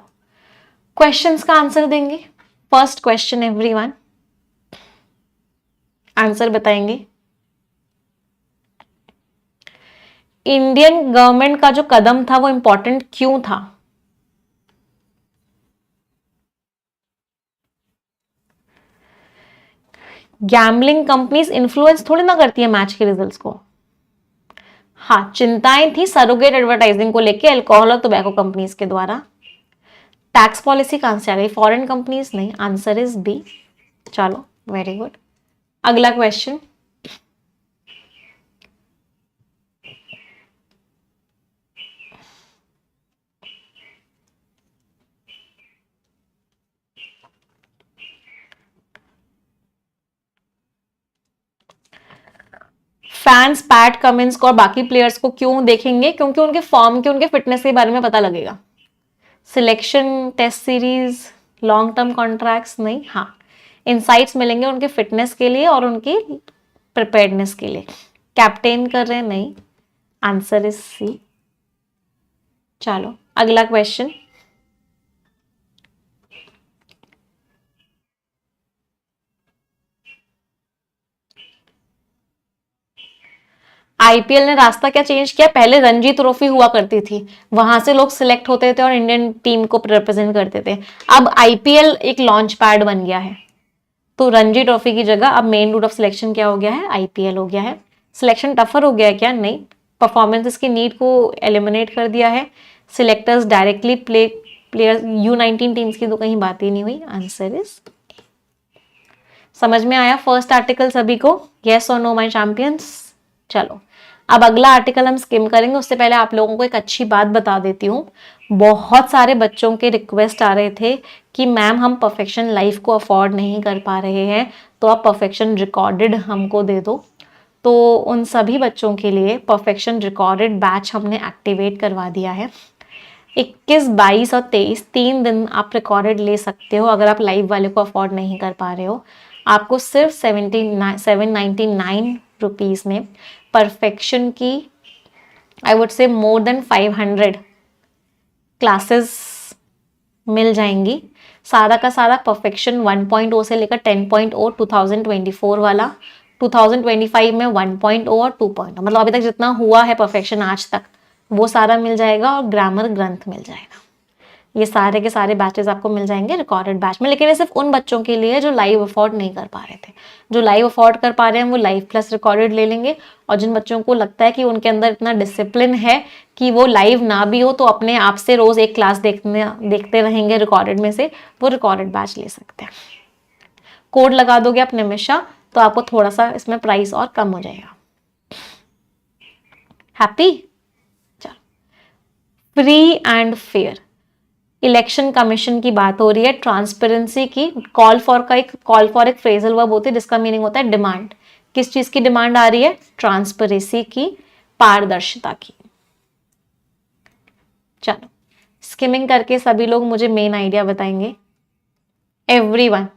क्वेश्चंस का आंसर देंगे। फर्स्ट क्वेश्चन एवरीवन, आंसर बताएंगे। इंडियन गवर्नमेंट का जो कदम था वो इंपॉर्टेंट क्यों था? गैम्बलिंग कंपनीज इन्फ्लुएंस थोड़ी ना करती है मैच के रिजल्ट्स को। हाँ, चिंताएं थी सरोगेट एडवर्टाइजिंग को लेके अल्कोहल और टोबैको कंपनीज के द्वारा। टैक्स पॉलिसी कहां से आ गई? फॉरेन कंपनीज नहीं, आंसर इज बी। चलो वेरी गुड। अगला क्वेश्चन, फैंस पैट कमिंस को और बाकी प्लेयर्स को क्यों देखेंगे? क्योंकि उनके फॉर्म के, उनके फिटनेस के बारे में पता लगेगा। Selection, test series, long term contracts नहीं, हाँ इंसाइट्स मिलेंगे उनके फिटनेस के लिए और उनकी प्रिपेयर्डनेस के लिए। कैप्टेन कर रहे हैं नहीं, आंसर इज सी। चलो अगला क्वेश्चन, आईपीएल ने रास्ता क्या चेंज किया? पहले रणजी ट्रॉफी हुआ करती थी, वहां से लोग सिलेक्ट होते थे और इंडियन टीम को रिप्रेजेंट करते थे। अब आईपीएल एक लॉन्च पैड बन गया है, तो रणजी ट्रॉफी की जगह अब मेन रूट ऑफ सिलेक्शन क्या हो गया है? आईपीएल हो गया है। सिलेक्शन टफर हो गया है क्या? नहीं, परफॉर्मेंस की नीड को एलिमिनेट कर दिया है। Selectors directly players, U19 teams की तो कहीं बात ही नहीं हुई, आंसर इज। समझ में आया फर्स्ट आर्टिकल सभी को? यस और नो माय चैंपियंस। चलो अब अगला आर्टिकल हम स्किम करेंगे, उससे पहले आप लोगों को एक अच्छी बात बता देती हूँ। बहुत सारे बच्चों के रिक्वेस्ट आ रहे थे कि मैम हम परफेक्शन लाइव को अफोर्ड नहीं कर पा रहे हैं, तो आप परफेक्शन रिकॉर्डेड हमको दे दो। तो उन सभी बच्चों के लिए परफेक्शन रिकॉर्डेड बैच हमने एक्टिवेट करवा दिया है। 21, 22 और 23 3 दिन आप रिकॉर्डेड ले सकते हो। अगर आप लाइव वाले को अफोर्ड नहीं कर पा रहे हो, आपको सिर्फ 799 रुपीज़ में परफेक्शन की I would say more than 500 classes मिल जाएंगी। सारा का सारा परफेक्शन 1.0 से लेकर 10.0 2024 वाला, 2025 में 1.0 और 2.0, मतलब अभी तक जितना हुआ है परफेक्शन आज तक वो सारा मिल जाएगा, और ग्रामर ग्रंथ मिल जाएगा। ये सारे के सारे बैचेस आपको मिल जाएंगे रिकॉर्डेड बैच में, लेकिन ये सिर्फ उन बच्चों के लिए जो लाइव अफोर्ड नहीं कर पा रहे थे। जो लाइव अफोर्ड कर पा रहे हैं वो लाइव प्लस रिकॉर्डेड ले लेंगे, और जिन बच्चों को लगता है कि उनके अंदर इतना डिसिप्लिन है कि वो लाइव ना भी हो तो अपने आप से रोज एक क्लास देखते रहेंगे रिकॉर्डेड में से, वो रिकॉर्डेड बैच ले सकते हैं। कोड लगा दोगे आप निमिषा तो आपको थोड़ा सा इसमें प्राइस और कम हो जाएगा। हैप्पी? चलो, free and fair, election commission की बात हो रही है, ट्रांसपेरेंसी की, कॉल फॉर एक फ्रेजल वर्ब होती है जिसका मीनिंग होता है डिमांड। किस चीज की डिमांड आ रही है? ट्रांसपेरेंसी की, पारदर्शिता की। चलो, स्किमिंग करके सभी लोग मुझे मेन आइडिया बताएंगे। एवरीवन,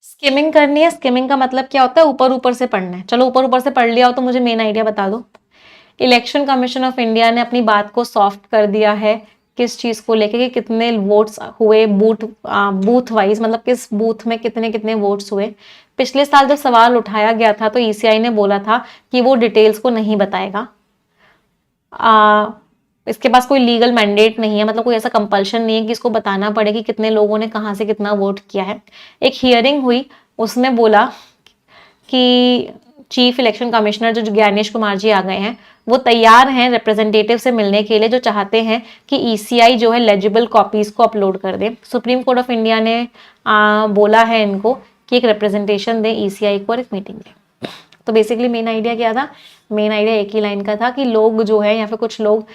स्किमिंग करनी है। स्किमिंग का मतलब क्या होता है? ऊपर ऊपर से पढ़ना है। चलो, ऊपर ऊपर से पढ़ लिया हो तो मुझे मेन आइडिया बता दो। इलेक्शन कमीशन ऑफ इंडिया ने अपनी बात को सॉफ्ट कर दिया है। किस चीज को लेके कि कितने वोट्स हुए बूथ वाइज, मतलब किस बूथ में कितने कितने वोट्स हुए। पिछले साल जब सवाल उठाया गया था तो ईसीआई ने बोला था कि वो डिटेल्स को नहीं बताएगा। इसके पास कोई लीगल मैंडेट नहीं है, मतलब कोई ऐसा कंपल्शन नहीं है कि इसको बताना पड़े कि कितने लोगों ने कहाँ से कितना वोट किया है। एक हियरिंग हुई, उसमें बोला कि चीफ इलेक्शन कमिश्नर जो ज्ञानेश कुमार जी आ गए हैं, वो तैयार हैं रिप्रेजेंटेटिव से मिलने के लिए, जो चाहते हैं कि ईसीआई जो है लेजिबल कॉपीज को अपलोड कर दे। सुप्रीम कोर्ट ऑफ इंडिया ने बोला है इनको कि एक रिप्रेजेंटेशन दे ईसीआई को और एक मीटिंग दे। तो बेसिकली मेन आइडिया क्या था? मेन आइडिया एक ही लाइन का था कि लोग जो है या फिर कुछ लोग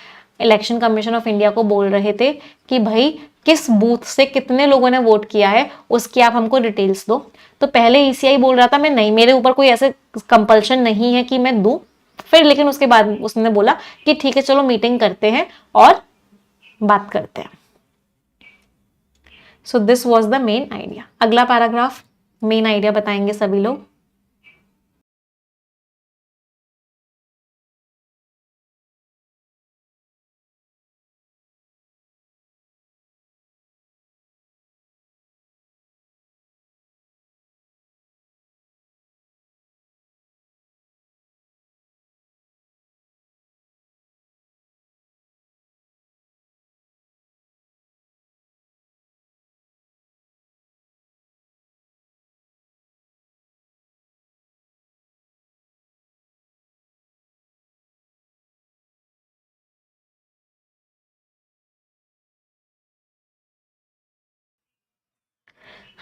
इलेक्शन कमीशन ऑफ इंडिया को बोल रहे थे कि भाई किस बूथ से कितने लोगों ने वोट किया है उसकी आप हमको डिटेल्स दो। तो पहले ईसीआई बोल रहा था मैं नहीं, मेरे ऊपर कोई ऐसे कंपल्शन नहीं है कि मैं दूं। फिर लेकिन उसके बाद उसने बोला कि ठीक है चलो मीटिंग करते हैं और बात करते हैं। So this was the main idea. अगला पैराग्राफ, मेन आइडिया बताएंगे सभी लोग।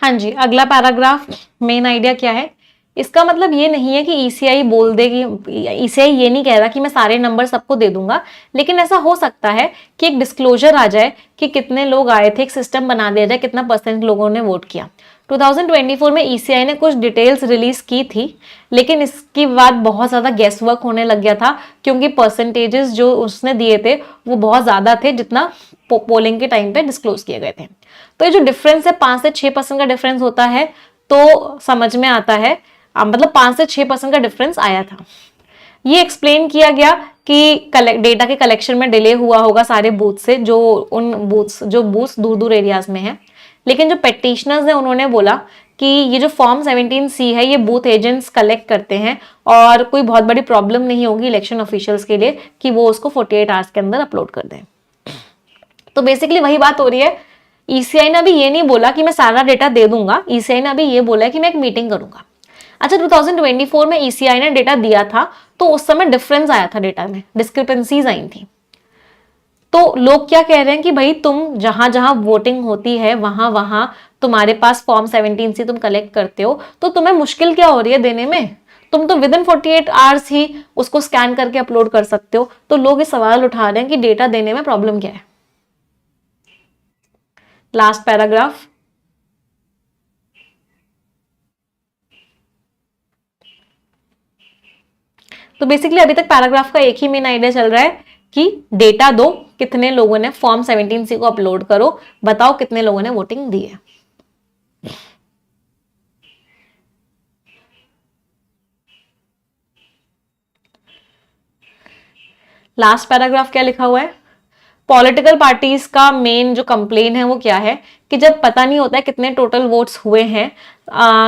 हाँ जी, अगला पैराग्राफ, मेन आइडिया क्या है? इसका मतलब ये नहीं है कि ईसीआई बोल देगी, ईसीआई ये नहीं कह रहा कि मैं सारे नंबर सबको दे दूंगा, लेकिन ऐसा हो सकता है कि एक डिस्क्लोजर आ जाए कि कितने लोग आए थे, एक सिस्टम बना दिया जाए कितना परसेंट लोगों ने वोट किया। 2024 में ईसीआई ने कुछ डिटेल्स रिलीज की थी, लेकिन इसके बाद बहुत ज्यादा गेस वर्क होने लग गया था, क्योंकि परसेंटेजेस जो उसने दिए थे वो बहुत ज्यादा थे जितना पोलिंग के टाइम पे डिस्क्लोज किए गए थे। तो ये जो डिफरेंस है 5 से 6% का डिफरेंस होता है, तो समझ में आता है, मतलब 5 से 6% का डिफरेंस आया था। ये एक्सप्लेन किया गया कि डेटा के कलेक्शन में डिले हुआ होगा सारे बूथ से, जो बूथ्स दूर दूर एरियाज में है। लेकिन जो पेटिशनर्स हैं उन्होंने बोला कि ये जो फॉर्म 17C है ये बूथ एजेंट्स कलेक्ट करते हैं और कोई बहुत बड़ी प्रॉब्लम नहीं होगी इलेक्शन ऑफिशियल्स के लिए कि वो उसको 48 आवर्स के अंदर अपलोड कर दें। तो बेसिकली वही बात हो रही है ईसीआई ने अभी ये नहीं बोला कि मैं सारा डेटा दे दूंगा, ईसीआई ने अभी ये बोला है कि मैं एक मीटिंग करूंगा। अच्छा 2024 में ईसीआई ने डेटा दिया था तो उस समय डिफरेंस आया था डेटा में, डिस्क्रिपेंसीज आई थी। तो लोग क्या कह रहे हैं कि भाई तुम जहां जहां वोटिंग होती है वहां वहां तुम्हारे पास फॉर्म 17 से तुम कलेक्ट करते हो, तो तुम्हें मुश्किल क्या हो रही है देने में, तुम तो विद इन 48 आवर्स ही उसको स्कैन करके अपलोड कर सकते हो। तो लोग ये सवाल उठा रहे हैं कि डेटा देने में प्रॉब्लम क्या है। लास्ट पैराग्राफ, तो बेसिकली अभी तक पैराग्राफ का एक ही मेन आइडिया चल रहा है कि डेटा दो, कितने लोगों ने फॉर्म 17C को अपलोड करो, बताओ कितने लोगों ने वोटिंग दी है। लास्ट पैराग्राफ क्या लिखा हुआ है, पॉलिटिकल पार्टीज का मेन जो कंप्लेन है वो क्या है कि जब पता नहीं होता है कितने टोटल वोट्स हुए हैं,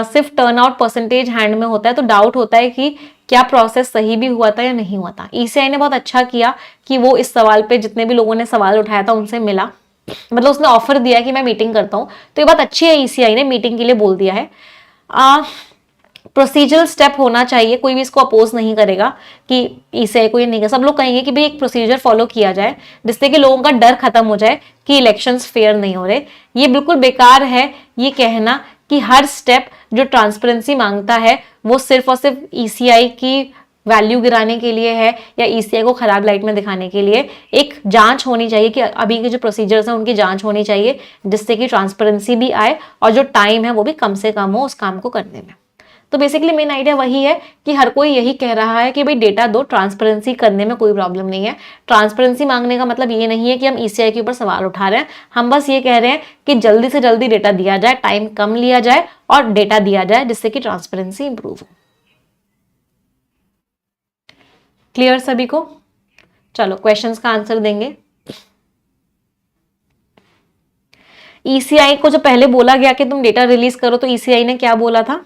सिर्फ टर्नआउट परसेंटेज हैंड में होता है, तो डाउट होता है कि क्या प्रोसेस सही भी हुआ था या नहीं हुआ था। ईसीआई ने बहुत अच्छा किया कि वो इस सवाल पे जितने भी लोगों ने सवाल उठाया था उनसे मिला, मतलब उसने ऑफर दिया कि मैं मीटिंग करता हूं, तो ये बात अच्छी है, ईसीआई ने मीटिंग के लिए बोल दिया है। प्रोसीजरल स्टेप होना चाहिए, कोई भी इसको अपोज नहीं करेगा कि ईसीआई को ये नहीं कर, सब लोग कहेंगे कि भाई एक प्रोसीजर फॉलो किया जाए जिससे कि लोगों का डर खत्म हो जाए कि इलेक्शंस फेयर नहीं हो रहे। ये बिल्कुल बेकार है ये कहना कि हर स्टेप जो ट्रांसपेरेंसी मांगता है वो सिर्फ और सिर्फ ईसीआई की वैल्यू गिराने के लिए है या ईसीआई को खराब लाइट में दिखाने के लिए। एक जांच होनी चाहिए कि अभी के जो प्रोसीजर्स हैं उनकी जांच होनी चाहिए जिससे कि ट्रांसपेरेंसी भी आए और जो टाइम है वो भी कम से कम हो उस काम को करने में। तो बेसिकली मेन आइडिया वही है कि हर कोई यही कह रहा है कि भाई डेटा दो, ट्रांसपेरेंसी करने में कोई प्रॉब्लम नहीं है। ट्रांसपेरेंसी मांगने का मतलब ये नहीं है कि हम ईसीआई के ऊपर सवाल उठा रहे हैं, हम बस ये कह रहे हैं कि जल्दी से जल्दी डेटा दिया जाए, टाइम कम लिया जाए और डेटा दिया जाए जिससे कि ट्रांसपेरेंसी इंप्रूव हो। क्लियर सभी को? चलो क्वेश्चंस का आंसर देंगे। ईसीआई को जो पहले बोला गया कि तुम डेटा रिलीज करो तो ईसीआई ने क्या बोला था,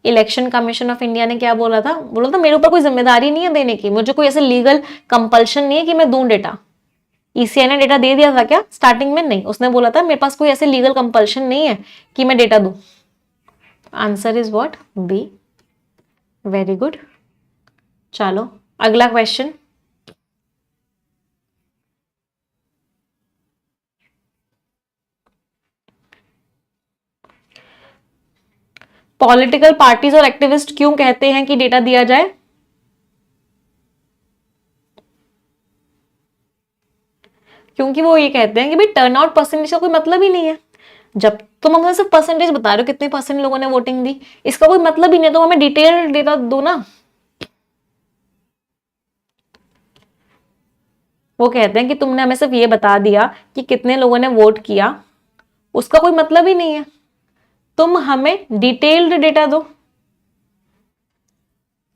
इलेक्शन कमीशन ऑफ इंडिया ने क्या बोला था, बोला था मेरे ऊपर कोई जिम्मेदारी नहीं है देने की, मुझे कोई ऐसे लीगल कंपल्शन नहीं है कि मैं दूं डेटा। ईसीआई ने डेटा दे दिया था क्या स्टार्टिंग में? नहीं, उसने बोला था मेरे पास कोई ऐसे लीगल कंपल्शन नहीं है कि मैं डेटा दूं। Answer is what? B. Very good. चलो अगला क्वेश्चन, पॉलिटिकल पार्टीज और एक्टिविस्ट क्यों कहते हैं कि डेटा दिया जाए? क्योंकि वो ये कहते हैं कि भाई टर्नआउट परसेंटेज का कोई मतलब ही नहीं है। जब तुम हमें सिर्फ परसेंटेज बता रहे हो कितने परसेंट लोगों ने वोटिंग दी, इसका कोई मतलब ही नहीं, तो हमें डिटेल डेटा दो ना। वो कहते हैं कि तुमने हमें सिर्फ ये बता दिया कि कितने लोगों ने वोट किया, उसका कोई मतलब ही नहीं है, तुम हमें डिटेल्ड डेटा दो।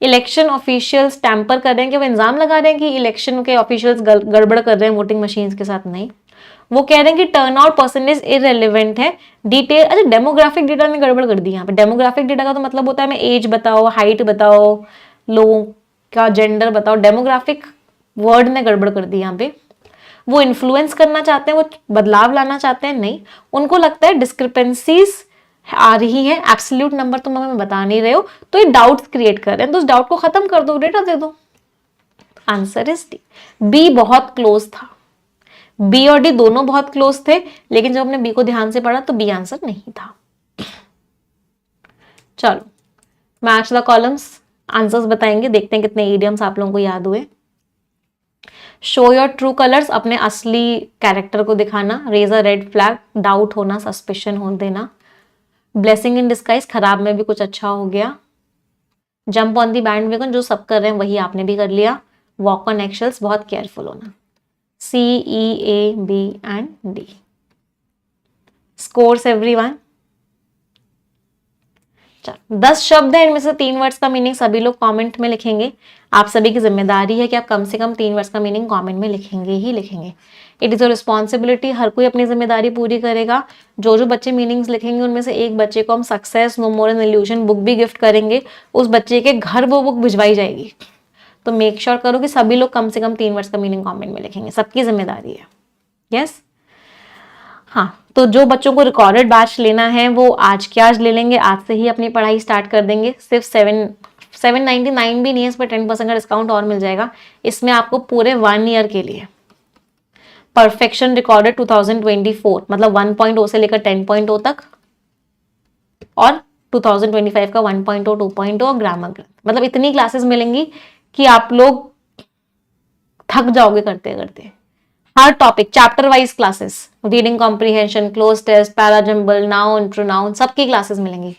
इलेक्शन ऑफिशियल्स टैंपर कर रहे हैं कि वो इल्जाम लगा रहे हैं कि इलेक्शन के ऑफिशियल्स गड़बड़ कर रहे हैं वोटिंग मशीन्स के साथ? नहीं, वो कह रहे हैं कि टर्नआउट परसेंटेज इररिलेवेंट है, डिटेल। अच्छा डेमोग्राफिक डेटा ने गड़बड़ कर दी यहाँ पे। डेमोग्राफिक डेटा का तो मतलब होता है हमें एज बताओ, हाइट बताओ, लोगों का जेंडर बताओ। डेमोग्राफिक वर्ड ने गड़बड़ कर दी यहाँ पे। वो इन्फ्लुएंस करना चाहते हैं, वो बदलाव लाना चाहते हैं? नहीं, उनको लगता है डिस्क्रिपेंसीज आ रही है, एब्सोल्यूट नंबर तुम हमें बता नहीं रहे हो, तो ये डाउट्स क्रिएट कर रहे हैं, तो उस डाउट को खत्म कर दो, डेटा दे दो। Answer is D. बी बहुत क्लोज था, बी और डी दोनों बहुत क्लोज थे, लेकिन जब हमने बी को ध्यान से पढ़ा तो बी आंसर नहीं था। चलो मैच द कॉलम्स, आंसर्स बताएंगे, देखते हैं कितने इडियम्स आप लोगों को याद हुए। शो योर ट्रू कलर्स, अपने असली कैरेक्टर को दिखाना। Raise a red flag, doubt होना, सस्पिशन हो देना। ब्लेसिंग इन डिस्गाइज, खराब में भी कुछ अच्छा हो गया। Jump on the bandwagon, जो सब कर रहे हैं वही आपने भी कर लिया। वॉक ऑन एक्शल्स, बहुत केयरफुल होना। C, E, A, B and D। Scores everyone. 10 शब्द हैं, इनमें से 3 वर्ड्स का मीनिंग सभी लोग कमेंट में लिखेंगे। आप सभी की जिम्मेदारी है कि आप कम से कम 3 वर्ड्स का मीनिंग कमेंट में लिखेंगे ही लिखेंगे। इट इज योर रिस्पॉन्सिबिलिटी, हर कोई अपनी जिम्मेदारी पूरी करेगा। जो जो बच्चे मीनिंग्स लिखेंगे उनमें से एक बच्चे को हम success no more an illusion book भी गिफ्ट करेंगे, उस बच्चे के घर वो बुक भिजवाई जाएगी। तो मेक श्योर करो कि सभी लोग कम से कम 3 वर्ड्स का मीनिंग कमेंट में लिखेंगे, सबकी जिम्मेदारी है। यस हाँ, तो जो बच्चों को रिकॉर्डेड बैच लेना है वो आज के आज ले लेंगे, आज से ही अपनी पढ़ाई स्टार्ट कर देंगे। सिर्फ 799 भी नहीं है, इस पर 10% का डिस्काउंट और मिल जाएगा। इसमें आपको पूरे 1 ईयर के लिए परफेक्शन रिकॉर्डेड 2024 मतलब 1.0 से लेकर 10.0 तक, और 2025 का 1.0, 2.0 और ग्रामर ग्रंथ, मतलब इतनी क्लासेस मिलेंगी कि आप लोग थक जाओगे करते करते। हर topic chapter wise classes, reading comprehension, cloze test, parajumble, noun, pronoun, सबकी क्लासेस मिलेंगी।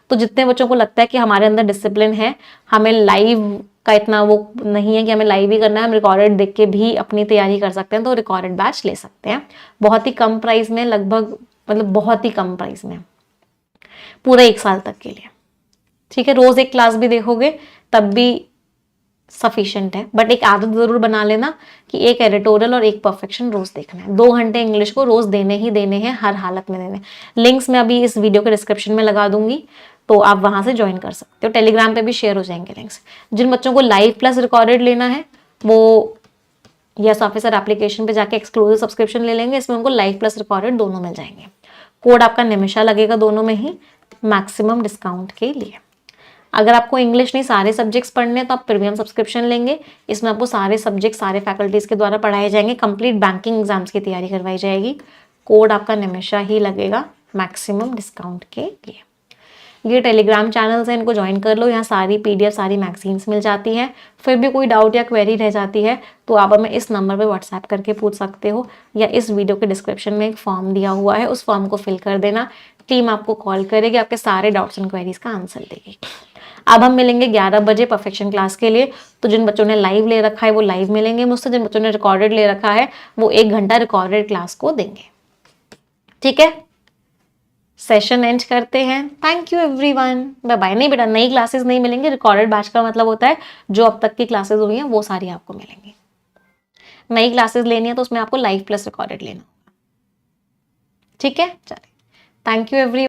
तो जितने बच्चों को लगता है कि हमारे अंदर डिसिप्लिन है, हमें लाइव का इतना वो नहीं है कि हमें लाइव ही करना है, हम रिकॉर्डेड देख के भी अपनी तैयारी कर सकते हैं, तो रिकॉर्डेड बैच ले सकते हैं। बहुत ही कम प्राइस में, लगभग मतलब बहुत ही कम प्राइस में, पूरे 1 साल तक के लिए। ठीक है, रोज एक क्लास भी देखोगे तब भी सफिशिएंट है, बट एक आदत जरूर बना लेना कि एक एडिटोरियल और एक परफेक्शन रोज देखना है। 2 घंटे इंग्लिश को रोज देने ही देने हैं, हर हालत में देने। लिंक्स मैं अभी इस वीडियो के डिस्क्रिप्शन में लगा दूंगी, तो आप वहां से ज्वाइन कर सकते हो। टेलीग्राम पे भी शेयर हो जाएंगे लिंक्स। जिन बच्चों को लाइव प्लस रिकॉर्डेड लेना है वो यस ऑफिसर एप्लीकेशन पे जाके एक्सक्लूसिव सब्सक्रिप्शन ले लेंगे, इसमें उनको लाइव प्लस रिकॉर्डेड दोनों मिल जाएंगे। कोड आपका निमिषा लगेगा दोनों में ही, मैक्सिमम डिस्काउंट के लिए। अगर आपको इंग्लिश नहीं सारे सब्जेक्ट्स पढ़ने हैं तो आप प्रीमियम सब्सक्रिप्शन लेंगे, इसमें आपको सारे सब्जेक्ट सारे फैकल्टीज के द्वारा पढ़ाए जाएंगे, कंप्लीट बैंकिंग एग्जाम्स की तैयारी करवाई जाएगी। कोड आपका निमिषा ही लगेगा मैक्सिमम डिस्काउंट के लिए। ये टेलीग्राम चैनल्स हैं, इनको ज्वाइन कर लो, यहाँ सारी PDF सारी मैगजीन्स मिल जाती हैं। फिर भी कोई डाउट या क्वेरी रह जाती है तो आप हमें इस नंबर पे व्हाट्सएप करके पूछ सकते हो, या इस वीडियो के डिस्क्रिप्शन में एक फॉर्म दिया हुआ है, उस फॉर्म को फिल कर देना। टीम आपको कॉल करेगी, आपके सारे डाउट्स एंड क्वेरीज का आंसर देगी। अब हम मिलेंगे 11 बजे परफेक्शन क्लास के लिए। तो जिन बच्चों ने लाइव ले रखा है वो लाइव मिलेंगे मुझसे, जिन बच्चों ने रिकॉर्डेड ले रखा है वो 1 घंटा रिकॉर्डेड क्लास को देंगे। ठीक है, सेशन एंड करते हैं। Thank you everyone, bye bye. नहीं बेटा, नई क्लासेस नहीं मिलेंगी। रिकॉर्डेड बैच का मतलब होता है जो अब तक की क्लासेस हुई हैं वो सारी आपको मिलेंगी। नई क्लासेस लेनी है तो उसमें आपको लाइव प्लस रिकॉर्डेड लेना। ठीक है, चलिए, थैंक यू एवरी